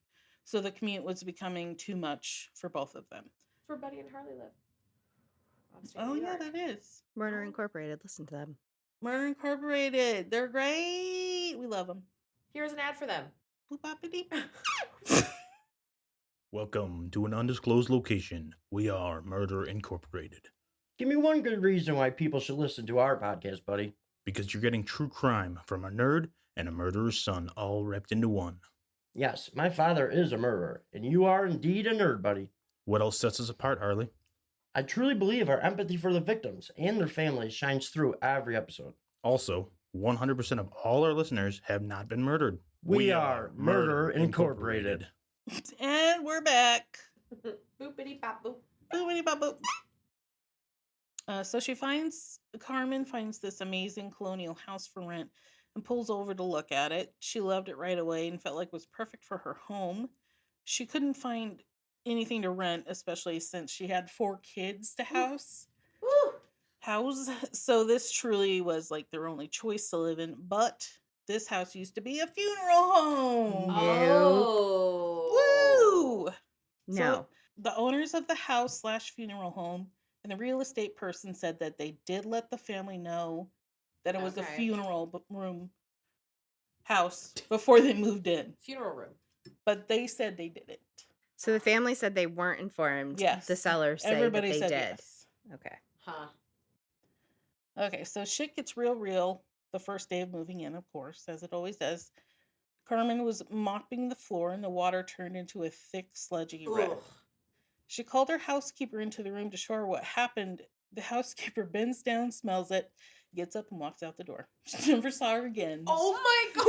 [SPEAKER 3] So the commute was becoming too much for both of them.
[SPEAKER 4] That's where Buddy and Harley live. Upstate
[SPEAKER 3] Oh,
[SPEAKER 4] New
[SPEAKER 3] yeah,
[SPEAKER 4] York.
[SPEAKER 3] that is.
[SPEAKER 2] Murder Incorporated. Listen to them.
[SPEAKER 3] Murder Incorporated. They're great. We love them.
[SPEAKER 4] Here's an ad for them.
[SPEAKER 3] Boop, bop, beep.
[SPEAKER 6] Welcome to an undisclosed location. We are Murder Incorporated.
[SPEAKER 7] Give me one good reason why people should listen to our podcast, buddy.
[SPEAKER 6] Because you're getting true crime from a nerd and a murderer's son all wrapped into one.
[SPEAKER 7] Yes, my father is a murderer, and you are indeed a nerd, buddy.
[SPEAKER 6] What else sets us apart, Harley?
[SPEAKER 7] I truly believe our empathy for the victims and their families shines through every episode.
[SPEAKER 6] Also, 100% of all our listeners have not been murdered.
[SPEAKER 7] We are Murder Incorporated.
[SPEAKER 3] And we're back.
[SPEAKER 4] Boopity bop boop.
[SPEAKER 3] Boopity bop boop. So Carmen finds this amazing colonial house for rent and pulls over to look at it. She loved it right away and felt like it was perfect for her home. She couldn't find anything to rent, especially since she had 4 kids to house. So this truly was like their only choice to live in, but this house used to be a funeral home.
[SPEAKER 4] Oh.
[SPEAKER 3] Woo!
[SPEAKER 2] No.
[SPEAKER 3] So the owners of the house / funeral home and the real estate person said that they did let the family know that it was a
[SPEAKER 4] Okay.
[SPEAKER 3] funeral room house before they moved in.
[SPEAKER 4] Funeral room.
[SPEAKER 3] But they said they didn't.
[SPEAKER 2] So the family said they weren't informed.
[SPEAKER 3] Yes.
[SPEAKER 2] The sellers say
[SPEAKER 3] Everybody
[SPEAKER 2] that they
[SPEAKER 3] said
[SPEAKER 2] did.
[SPEAKER 3] yes.
[SPEAKER 2] Okay.
[SPEAKER 4] Huh.
[SPEAKER 3] Okay, so shit gets real the first day of moving in, of course, as it always does. Carmen was mopping the floor and the water turned into a thick, sludgy red.
[SPEAKER 4] Ugh.
[SPEAKER 3] She called her housekeeper into the room to show her what happened. The housekeeper bends down, smells it, gets up, and walks out the door. She never saw her again.
[SPEAKER 4] Oh my god.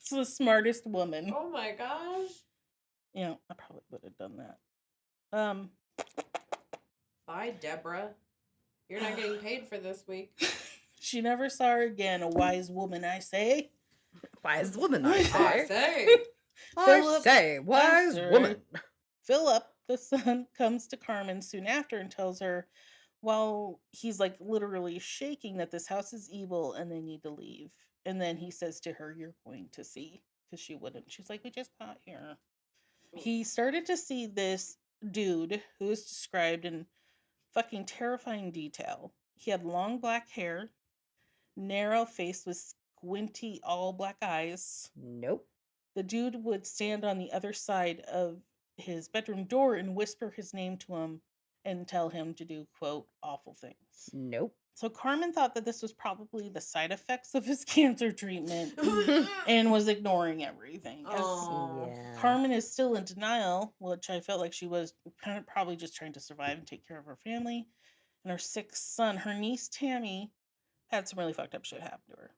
[SPEAKER 3] It's the smartest woman.
[SPEAKER 4] Oh my gosh.
[SPEAKER 3] You know, I probably would have done that.
[SPEAKER 4] Bye, Deborah. You're not getting paid for this week.
[SPEAKER 3] She never saw her again. A wise woman, I say.
[SPEAKER 2] Wise woman, I
[SPEAKER 4] I
[SPEAKER 2] say.
[SPEAKER 4] say.
[SPEAKER 3] Philip
[SPEAKER 2] I say, wise
[SPEAKER 3] Esther.
[SPEAKER 2] woman.
[SPEAKER 3] Philip, The son comes to Carmen soon after and tells her, while he's like literally shaking, that this house is evil and they need to leave. And then he says to her, "You're going to see," because she wouldn't. She's like, "We just got here." He started to see this dude who is described in fucking terrifying detail. He had long black hair, narrow face with squinty all black eyes.
[SPEAKER 2] Nope.
[SPEAKER 3] The dude would stand on the other side of his bedroom door and whisper his name to him and tell him to do, quote, awful things.
[SPEAKER 2] Nope.
[SPEAKER 3] So Carmen thought that this was probably the side effects of his cancer treatment and was ignoring everything.
[SPEAKER 2] Yeah.
[SPEAKER 3] Carmen is still in denial, which I felt like she was kind of probably just trying to survive and take care of her family and her sick son. Her niece Tammy had some really fucked up shit happen to her.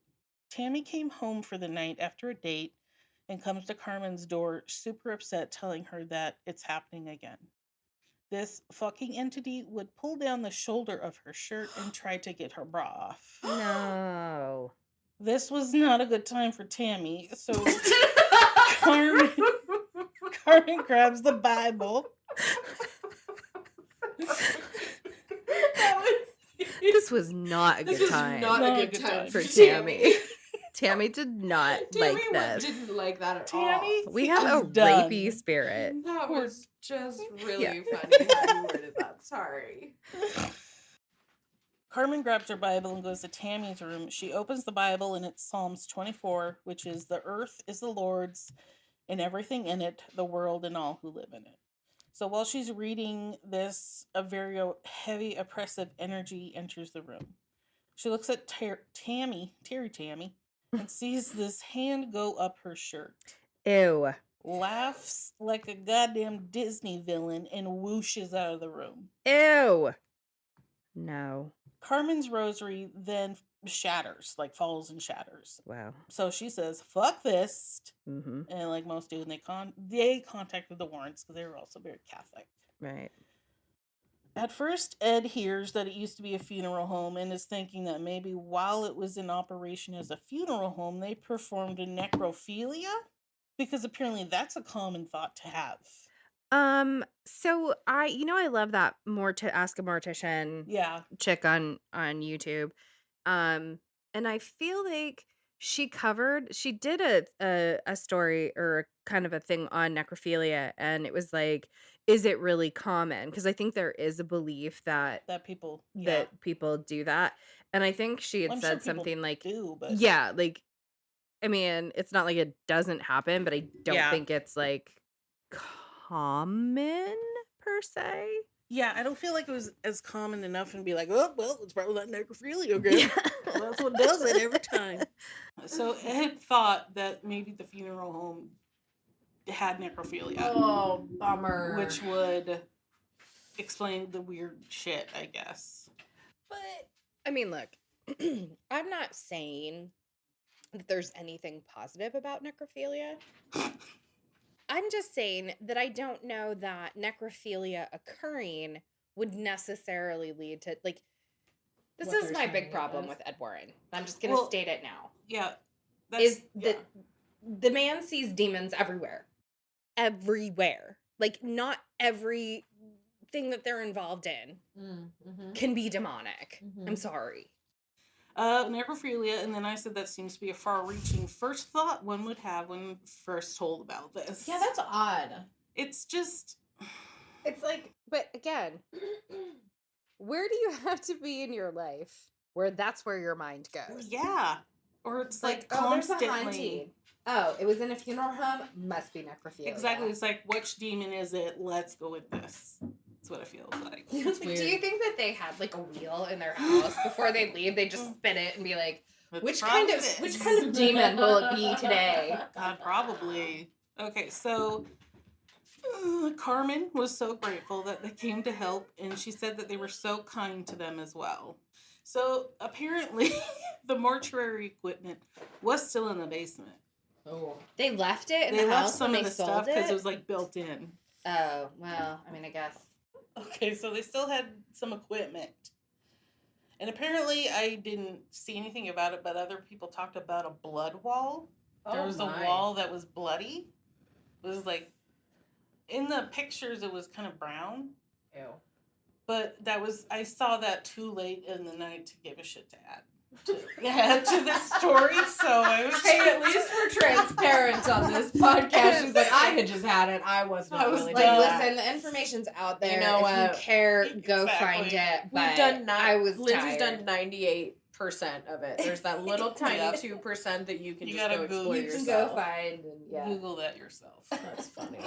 [SPEAKER 3] Tammy came home for the night after a date and comes to Carmen's door super upset, telling her that it's happening again. This fucking entity would pull down the shoulder of her shirt and try to get her bra off.
[SPEAKER 2] No.
[SPEAKER 3] This was not a good time for Tammy, so Carmen grabs the Bible.
[SPEAKER 2] This was not a good time.
[SPEAKER 5] Not a good time
[SPEAKER 2] for Tammy. Tammy did not like
[SPEAKER 5] Tammy
[SPEAKER 2] this.
[SPEAKER 5] didn't like that at
[SPEAKER 3] Tammy,
[SPEAKER 5] all.
[SPEAKER 2] We have a
[SPEAKER 3] done.
[SPEAKER 2] rapey spirit.
[SPEAKER 5] That was just really
[SPEAKER 2] Yeah.
[SPEAKER 5] funny how you worded that. Sorry.
[SPEAKER 3] Carmen grabs her Bible and goes to Tammy's room. She opens the Bible and it's Psalms 24, which is, "The earth is the Lord's and everything in it, the world and all who live in it." So while she's reading this, a very heavy, oppressive energy enters the room. She looks at Tammy, and sees this hand go up her shirt.
[SPEAKER 2] Ew.
[SPEAKER 3] Laughs like a goddamn Disney villain and whooshes out of the room.
[SPEAKER 2] Ew. No.
[SPEAKER 3] Carmen's rosary then shatters, like falls and shatters.
[SPEAKER 2] Wow.
[SPEAKER 3] So she says, "Fuck this."
[SPEAKER 2] Mm-hmm.
[SPEAKER 3] And like most do, and they contacted the Warrens because they were also very Catholic.
[SPEAKER 2] Right.
[SPEAKER 3] At first, Ed hears that it used to be a funeral home and is thinking that maybe while it was in operation as a funeral home, they performed a necrophilia, because apparently that's a common thought to have.
[SPEAKER 2] So I love that more to ask a mortician
[SPEAKER 3] Yeah.
[SPEAKER 2] chick on YouTube. And I feel like she did a story or a kind of a thing on necrophilia, and it was like, is it really common? Because I think there is a belief that
[SPEAKER 3] People,
[SPEAKER 2] people do that. And I think she had
[SPEAKER 3] I'm
[SPEAKER 2] said
[SPEAKER 3] sure people
[SPEAKER 2] something like,
[SPEAKER 3] do, but
[SPEAKER 2] yeah, like, I mean, it's not like it doesn't happen, but I don't
[SPEAKER 3] Yeah.
[SPEAKER 2] think it's like common per se.
[SPEAKER 3] yeah, I don't feel like it was as common enough and be like, "Oh, well, it's probably not necrophilia again." That's what does it every time. So Ed thought that maybe the funeral home had necrophilia,
[SPEAKER 5] Oh, bummer.
[SPEAKER 3] which would explain the weird shit, I guess.
[SPEAKER 2] But I mean, look, I'm not saying that there's anything positive about necrophilia. I'm just saying that I don't know that necrophilia occurring would necessarily lead to, like, this
[SPEAKER 5] What
[SPEAKER 2] is
[SPEAKER 5] they're
[SPEAKER 2] my
[SPEAKER 5] saying
[SPEAKER 2] big
[SPEAKER 5] it
[SPEAKER 2] problem
[SPEAKER 5] does.
[SPEAKER 2] with Ed Warren. I'm just going to
[SPEAKER 3] Well,
[SPEAKER 2] state it now.
[SPEAKER 3] Yeah,
[SPEAKER 2] Is
[SPEAKER 3] yeah.
[SPEAKER 2] that the man sees demons everywhere. Everywhere. Like, not every thing that they're involved in
[SPEAKER 5] Mm-hmm.
[SPEAKER 2] can be demonic.
[SPEAKER 5] Mhm.
[SPEAKER 2] I'm sorry.
[SPEAKER 3] Necrophilia, and then I said that seems to be a far-reaching first thought one would have when first told about this.
[SPEAKER 5] Yeah, that's odd.
[SPEAKER 3] It's just,
[SPEAKER 2] It's like, but again, where do you have to be in your life where that's where your mind goes?
[SPEAKER 3] yeah. Or it's like
[SPEAKER 2] oh, there's a
[SPEAKER 3] constantly.
[SPEAKER 2] haunting. Oh, it was in a funeral home? Must be necrophilia.
[SPEAKER 3] Exactly. It's like, which demon is it? Let's go with this. That's what it feels like.
[SPEAKER 5] That's
[SPEAKER 2] Do
[SPEAKER 5] weird.
[SPEAKER 2] you think that they had like a wheel in their house before they leave? They just spin it and be like, which kind of demon will it be today?
[SPEAKER 3] Probably. Okay, so Carmen was so grateful that they came to help, and she said that they were so kind to them as well. So apparently, the mortuary equipment was still in the basement.
[SPEAKER 5] Oh.
[SPEAKER 2] They left it in
[SPEAKER 3] They
[SPEAKER 2] the
[SPEAKER 3] left
[SPEAKER 2] house
[SPEAKER 3] some
[SPEAKER 2] when
[SPEAKER 3] of
[SPEAKER 2] they
[SPEAKER 3] the
[SPEAKER 2] sold
[SPEAKER 3] stuff because
[SPEAKER 2] it?
[SPEAKER 3] it was like built in.
[SPEAKER 2] Oh, well, I mean, I guess.
[SPEAKER 3] Okay, so they still had some equipment. And apparently, I didn't see anything about it, but other people talked about a blood wall. There was a wall that was bloody. It was like In the pictures, it was kind of brown.
[SPEAKER 4] Ew.
[SPEAKER 3] But I saw that too late in the night to give a shit to add to this story. So I was
[SPEAKER 4] Hey, at least we're transparent on this podcast. She's like, I had just had it. I was not willing to
[SPEAKER 2] Like,
[SPEAKER 4] do
[SPEAKER 3] done.
[SPEAKER 4] that.
[SPEAKER 2] listen, the information's out there.
[SPEAKER 4] know
[SPEAKER 2] if
[SPEAKER 4] what?
[SPEAKER 2] you care, go
[SPEAKER 3] Exactly.
[SPEAKER 2] find it. But
[SPEAKER 4] We've done
[SPEAKER 2] I was
[SPEAKER 4] Lindsay's
[SPEAKER 2] tired.
[SPEAKER 4] done 98% of it. There's that little tiny
[SPEAKER 3] Yep.
[SPEAKER 4] 2% that you can
[SPEAKER 3] You
[SPEAKER 4] just
[SPEAKER 3] gotta
[SPEAKER 4] go
[SPEAKER 3] Google
[SPEAKER 4] explore
[SPEAKER 2] You can
[SPEAKER 4] yourself.
[SPEAKER 2] go find. And, yeah.
[SPEAKER 3] Google that yourself.
[SPEAKER 4] That's funny.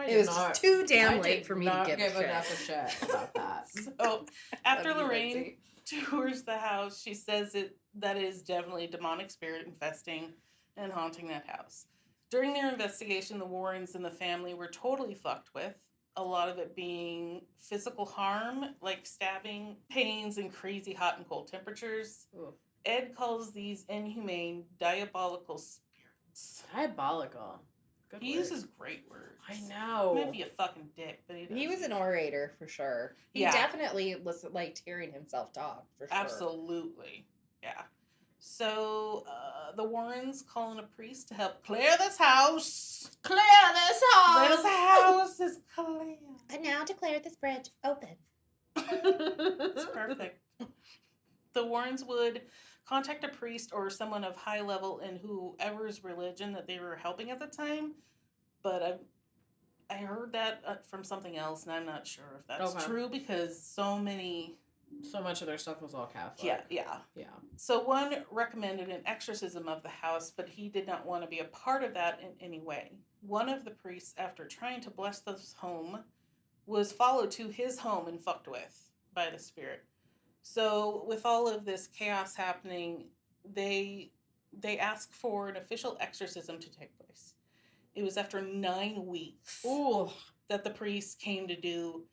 [SPEAKER 2] It was just too damn late for me to give a shit.
[SPEAKER 4] enough a shit about that.
[SPEAKER 3] So after
[SPEAKER 4] Love you,
[SPEAKER 3] Lorraine
[SPEAKER 4] Lindsay.
[SPEAKER 3] tours the house, she says that is definitely a demonic spirit infesting and haunting that house. During their investigation, the Warrens and the family were totally fucked with. A lot of it being physical harm, like stabbing, pains, and crazy hot and cold temperatures.
[SPEAKER 4] Ooh.
[SPEAKER 3] Ed calls these inhumane, diabolical spirits.
[SPEAKER 4] Diabolical. Good
[SPEAKER 3] He
[SPEAKER 4] word.
[SPEAKER 3] uses great words.
[SPEAKER 4] I
[SPEAKER 3] He
[SPEAKER 4] know.
[SPEAKER 3] might be a fucking dick, but
[SPEAKER 2] He was an orator for sure. He
[SPEAKER 3] Yeah.
[SPEAKER 2] definitely was like hearing himself talk for sure.
[SPEAKER 3] Absolutely. Yeah. So the Warrens call in a priest to help clear this house.
[SPEAKER 4] Clear this house.
[SPEAKER 3] This house is clear.
[SPEAKER 2] I now declare this bridge open.
[SPEAKER 3] It's perfect. The Warrens would contact a priest or someone of high level in whoever's religion that they were helping at the time. But I heard that from something else, and I'm not sure if that's
[SPEAKER 4] Okay.
[SPEAKER 3] true because so
[SPEAKER 4] much of their stuff was all Catholic.
[SPEAKER 3] Yeah.
[SPEAKER 4] Yeah.
[SPEAKER 3] So one recommended an exorcism of the house, but he did not want to be a part of that in any way. One of the priests, after trying to bless this home, was followed to his home and fucked with by the spirit. So with all of this chaos happening, they asked for an official exorcism to take place. It was after 9 weeks
[SPEAKER 4] Ooh.
[SPEAKER 3] that the priest came to do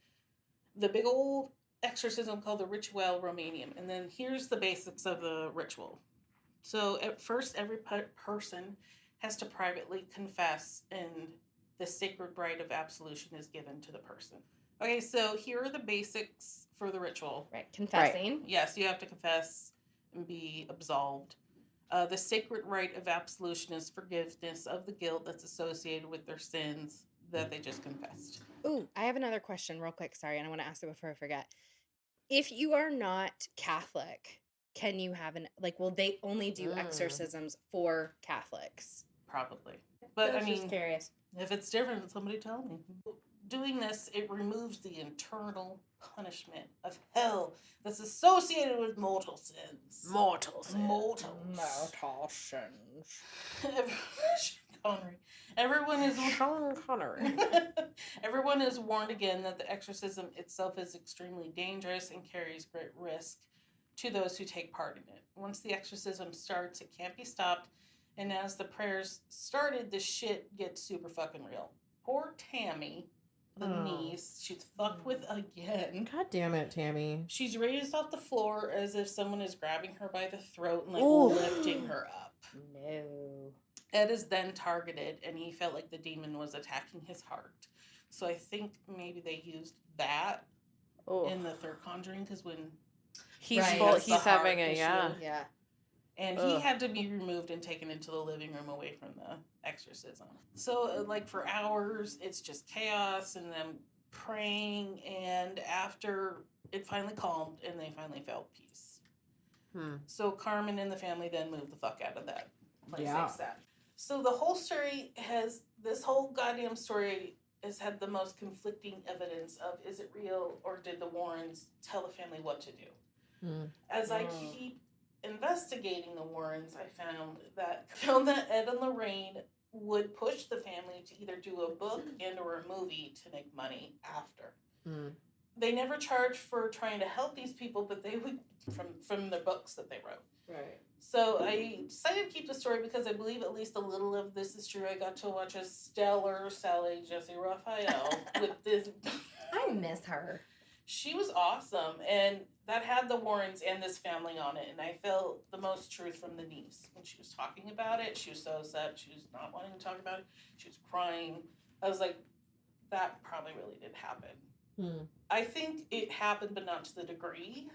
[SPEAKER 3] the big old exorcism called the Ritual Romanium. And then here's the basics of the ritual. So at first, every person has to privately confess, and the sacred rite of absolution is given to the person. Okay, so here are the basics for the ritual.
[SPEAKER 2] Right. Confessing.
[SPEAKER 3] Yes, you have to confess and be absolved. The sacred rite of absolution is forgiveness of the guilt that's associated with their sins that they just confessed.
[SPEAKER 2] Ooh, I have another question real quick. Sorry, and I want to ask it before I forget. If you are not Catholic, can you have will they only do exorcisms for Catholics?
[SPEAKER 3] Probably. But I mean,
[SPEAKER 2] just curious.
[SPEAKER 3] if it's different, somebody tell me. Doing this, it removes the internal punishment of hell that's associated with mortal sins.
[SPEAKER 4] Mortal sins.
[SPEAKER 3] Mortal
[SPEAKER 2] sins.
[SPEAKER 3] Connery. Everyone is
[SPEAKER 4] Sean Connery.
[SPEAKER 3] Everyone is warned again that the exorcism itself is extremely dangerous and carries great risk to those who take part in it. Once the exorcism starts, it can't be stopped, and as the prayers started, the shit gets super fucking real. Poor Tammy, the niece, she's fucked with again.
[SPEAKER 5] God damn it, Tammy.
[SPEAKER 3] She's raised off the floor as if someone is grabbing her by the throat and
[SPEAKER 5] Ooh.
[SPEAKER 3] lifting her up.
[SPEAKER 2] No.
[SPEAKER 3] Ed is then targeted, and he felt like the demon was attacking his heart. So I think maybe they used that in the third Conjuring, because when
[SPEAKER 4] He's
[SPEAKER 2] Right.
[SPEAKER 4] full,
[SPEAKER 3] That's the
[SPEAKER 4] he's having
[SPEAKER 3] heart
[SPEAKER 4] a yeah.
[SPEAKER 3] issue.
[SPEAKER 2] Yeah.
[SPEAKER 3] And he had to be removed and taken into the living room away from the exorcism. So, for hours, it's just chaos and them praying. And after it finally calmed and they finally felt peace. So Carmen and the family then moved the fuck out of that place.
[SPEAKER 5] Yeah.
[SPEAKER 3] So the whole story this whole goddamn story has had the most conflicting evidence of, is it real, or did the Warrens tell the family what to do? As I keep investigating the Warrens, I found that Ed and Lorraine would push the family to either do a book and or a movie to make money after. They never charged for trying to help these people, but they would from the books that they wrote.
[SPEAKER 4] Right.
[SPEAKER 3] So I decided to keep the story because I believe at least a little of this is true. I got to watch a stellar Sally Jesse Raphael with this.
[SPEAKER 2] I miss her.
[SPEAKER 3] She was awesome, and that had the Warrens and this family on it, and I felt the most truth from the niece. When she was talking about it, she was so upset. She was not wanting to talk about it. She was crying. I was like, that probably really did happen. I think it happened, but not to the degree.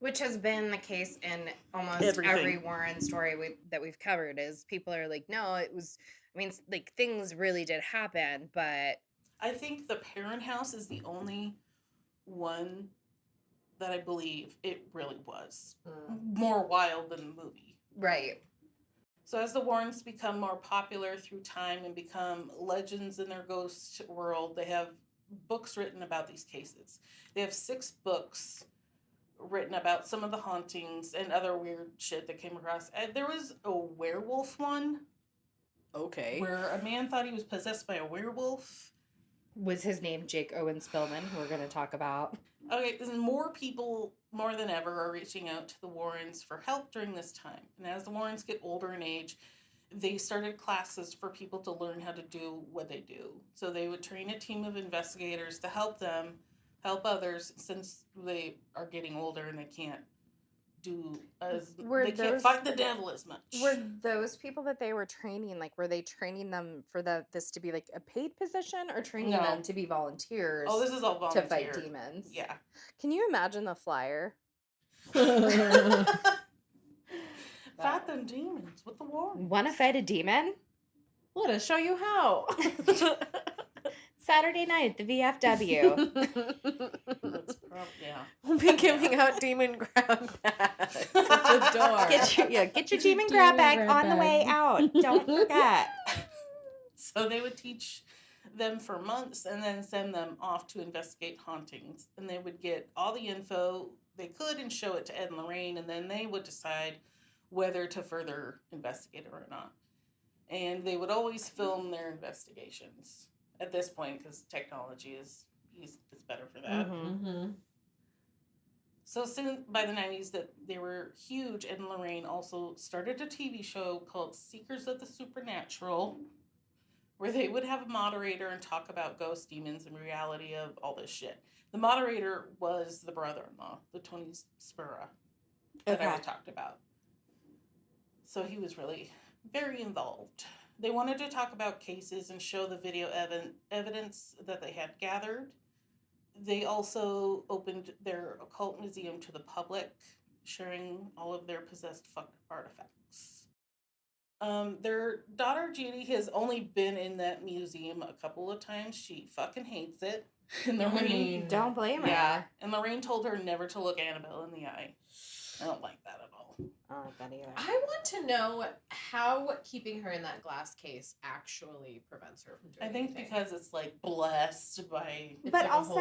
[SPEAKER 2] Which has been the case in almost
[SPEAKER 3] Everything.
[SPEAKER 2] every Warren story that we've covered, is people are like, no, it was, things really did happen, but
[SPEAKER 3] I think the parent house is the only one that I believe it really was more wild than the movie.
[SPEAKER 2] Right.
[SPEAKER 3] So as the Warrens become more popular through time and become legends in their ghost world, they have books written about these cases. They have 6 books written about some of the hauntings and other weird shit that came across. There was a werewolf one.
[SPEAKER 4] Okay.
[SPEAKER 3] Where a man thought he was possessed by a werewolf.
[SPEAKER 2] Was his name Jake Owen Spillman, who we're going to talk about?
[SPEAKER 3] Okay, more people, more than ever, are reaching out to the Warrens for help during this time. And as the Warrens get older in age, they started classes for people to learn how to do what they do. So they would train a team of investigators to help them help others, since they are getting older and they can't can't fight the devil as much.
[SPEAKER 2] Were those people that they were training, like, were they training them for this to be like a paid position, or training them to be volunteers?
[SPEAKER 3] Oh, this is all volunteer.
[SPEAKER 2] To fight demons.
[SPEAKER 3] Yeah.
[SPEAKER 2] Can you imagine the flyer?
[SPEAKER 3] Fight them demons with the Warrens.
[SPEAKER 2] Want to fight a demon?
[SPEAKER 4] Let us show you how.
[SPEAKER 2] Saturday night at the VFW.
[SPEAKER 3] Yeah.
[SPEAKER 4] We'll be giving out demon grab bags at the door.
[SPEAKER 2] Get your demon grab bag on the way out. Don't forget.
[SPEAKER 3] So they would teach them for months and then send them off to investigate hauntings. And they would get all the info they could and show it to Ed and Lorraine, and then they would decide whether to further investigate it or not. And they would always film their investigations at this point, because technology is better for that.
[SPEAKER 4] Mm-hmm.
[SPEAKER 3] So soon, by the 90s, that they were huge, Ed and Lorraine also started a TV show called Seekers of the Supernatural, where they would have a moderator and talk about ghosts, demons, and reality of all this shit. The moderator was the brother-in-law, the Tony Spera, that I talked about. So he was really very involved. They wanted to talk about cases and show the video evidence that they had gathered. They also opened their occult museum to the public, sharing all of their possessed fucked artifacts. Their daughter Judy has only been in that museum a couple of times. She fucking hates it. And Lorraine,
[SPEAKER 2] don't blame her.
[SPEAKER 3] Yeah, and Lorraine told her never to look Annabelle in the eye. I don't like that at all.
[SPEAKER 2] I don't like that either.
[SPEAKER 4] I want to know how keeping her in that glass case actually prevents her from doing anything.
[SPEAKER 3] Because it's like blessed by.
[SPEAKER 2] But
[SPEAKER 4] like
[SPEAKER 2] also,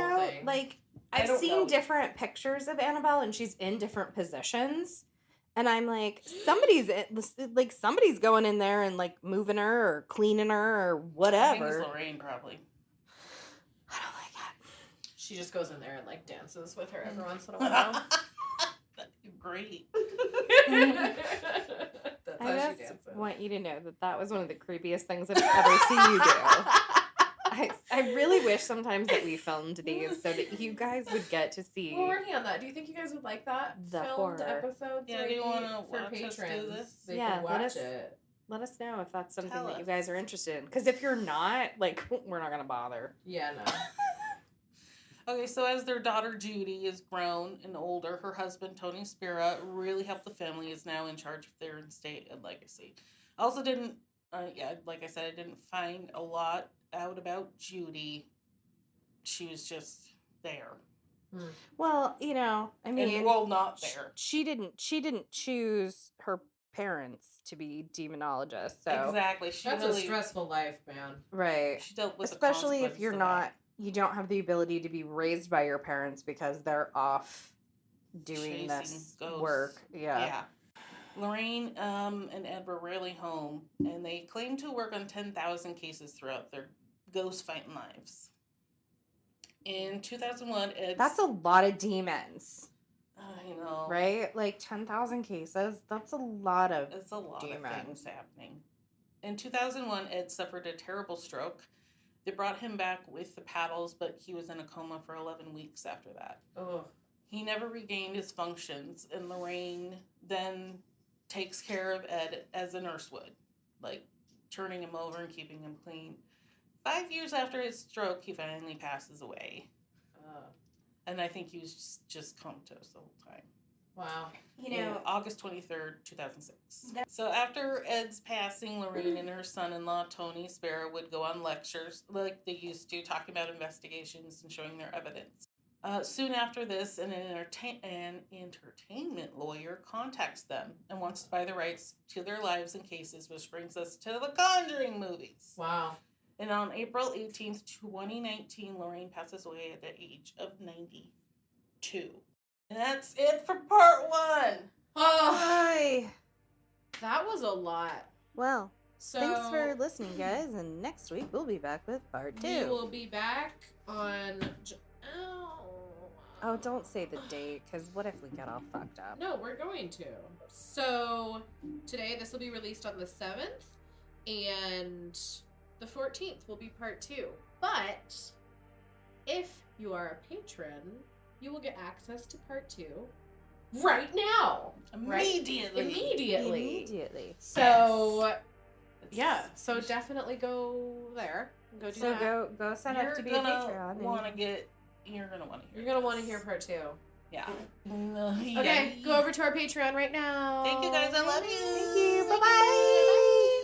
[SPEAKER 2] like, I've seen different pictures of Annabelle, and she's in different positions, and I'm like, somebody's going in there and like moving her or cleaning her or whatever.
[SPEAKER 3] I think it's Lorraine, probably.
[SPEAKER 2] I don't like that.
[SPEAKER 4] She just goes in there and like dances with her every once in a while.
[SPEAKER 3] That'd be great.
[SPEAKER 4] That's
[SPEAKER 2] I
[SPEAKER 4] how
[SPEAKER 2] just
[SPEAKER 4] she dances.
[SPEAKER 2] want you to know that was one of the creepiest things I've ever seen you do. I really wish sometimes that we filmed these so that you guys would get to see.
[SPEAKER 4] We're working on that. Do you think you guys would like that?
[SPEAKER 2] The
[SPEAKER 4] filmed
[SPEAKER 2] horror.
[SPEAKER 4] episodes?
[SPEAKER 3] Yeah, do you want to
[SPEAKER 4] for
[SPEAKER 3] watch
[SPEAKER 4] patrons?
[SPEAKER 3] us do this?
[SPEAKER 4] They
[SPEAKER 2] Yeah,
[SPEAKER 4] can
[SPEAKER 2] let
[SPEAKER 4] watch
[SPEAKER 2] us-
[SPEAKER 4] it.
[SPEAKER 2] Let us know if that's something
[SPEAKER 3] Tell
[SPEAKER 2] that you
[SPEAKER 3] us.
[SPEAKER 2] guys are interested in. Because if you're not, like, we're not going to bother.
[SPEAKER 4] Yeah, no.
[SPEAKER 3] Okay, so as their daughter Judy is grown and older, her husband Tony Spera really helped the family, is now in charge of their estate and legacy. I also didn't, like I said, I didn't find a lot out about Judy. She was just there.
[SPEAKER 2] Well, I mean,
[SPEAKER 3] Not there.
[SPEAKER 2] She didn't choose her parents to be demonologists. So
[SPEAKER 3] Exactly. She
[SPEAKER 4] That's
[SPEAKER 3] really,
[SPEAKER 4] a stressful life, man.
[SPEAKER 2] right.
[SPEAKER 3] She dealt with
[SPEAKER 2] Especially
[SPEAKER 3] the
[SPEAKER 2] if you're
[SPEAKER 3] consequences
[SPEAKER 2] not, you don't have the ability to be raised by your parents because they're off doing
[SPEAKER 3] Chasing
[SPEAKER 2] this
[SPEAKER 3] ghosts.
[SPEAKER 2] work.
[SPEAKER 3] of that.
[SPEAKER 2] Yeah.
[SPEAKER 3] Yeah. Lorraine and Ed were rarely home, and they claimed to work on 10,000 cases throughout their ghost fighting lives. In 2001, Ed.
[SPEAKER 2] That's a lot of demons,
[SPEAKER 3] I know.
[SPEAKER 2] right? Like 10,000 cases. That's a lot of.
[SPEAKER 3] It's a lot
[SPEAKER 2] demons.
[SPEAKER 3] of things happening. In 2001, Ed suffered a terrible stroke. They brought him back with the paddles, but he was in a coma for 11 weeks after that.
[SPEAKER 4] Oh.
[SPEAKER 3] He never regained his functions, and Lorraine then takes care of Ed as a nurse would, like turning him over and keeping him clean. 5 years after his stroke, he finally passes away. And I think he was just comatose the whole time.
[SPEAKER 5] Wow.
[SPEAKER 3] August 23rd, 2006. So after Ed's passing, Lorraine and her son-in-law, Tony Sparrow, would go on lectures like they used to, talking about investigations and showing their evidence. Soon after this, an entertainment lawyer contacts them and wants to buy the rights to their lives and cases, which brings us to the Conjuring movies.
[SPEAKER 5] Wow.
[SPEAKER 3] And on April 18th, 2019, Lorraine passes away at the age of 92. And that's it for part 1.
[SPEAKER 5] Oh, that was a lot.
[SPEAKER 2] Well,
[SPEAKER 5] So
[SPEAKER 2] thanks for listening, guys. And next week we'll be back with part 2.
[SPEAKER 5] we will be back on.
[SPEAKER 2] Oh, don't say the date, because what if we get all fucked up?
[SPEAKER 5] No, we're going to. So today, this will be released on the 7th, and the 14th will be part 2. But if you are a patron, you will get access to part 2 right now. Immediately. So, yeah. So definitely go there. Go do that.
[SPEAKER 2] So go sign up to be a Patreon.
[SPEAKER 3] You're gonna want to hear.
[SPEAKER 5] You're gonna want to hear part 2.
[SPEAKER 3] Yeah.
[SPEAKER 5] Okay, go over to our Patreon right now.
[SPEAKER 3] Thank you guys. I love you.
[SPEAKER 2] Thank you. Bye-bye.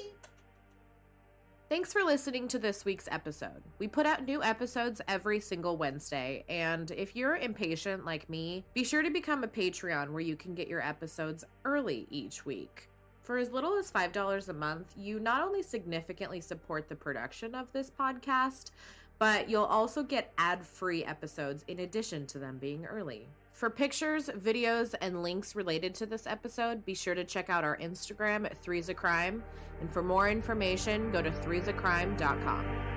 [SPEAKER 4] Thanks for listening to this week's episode. We put out new episodes every single Wednesday, and if you're impatient like me, be sure to become a Patreon where you can get your episodes early each week. For as little as $5 a month, you not only significantly support the production of this podcast, but you'll also get ad-free episodes in addition to them being early. For pictures, videos, and links related to this episode, be sure to check out our Instagram at threesacrime. And for more information, go to threesacrime.com.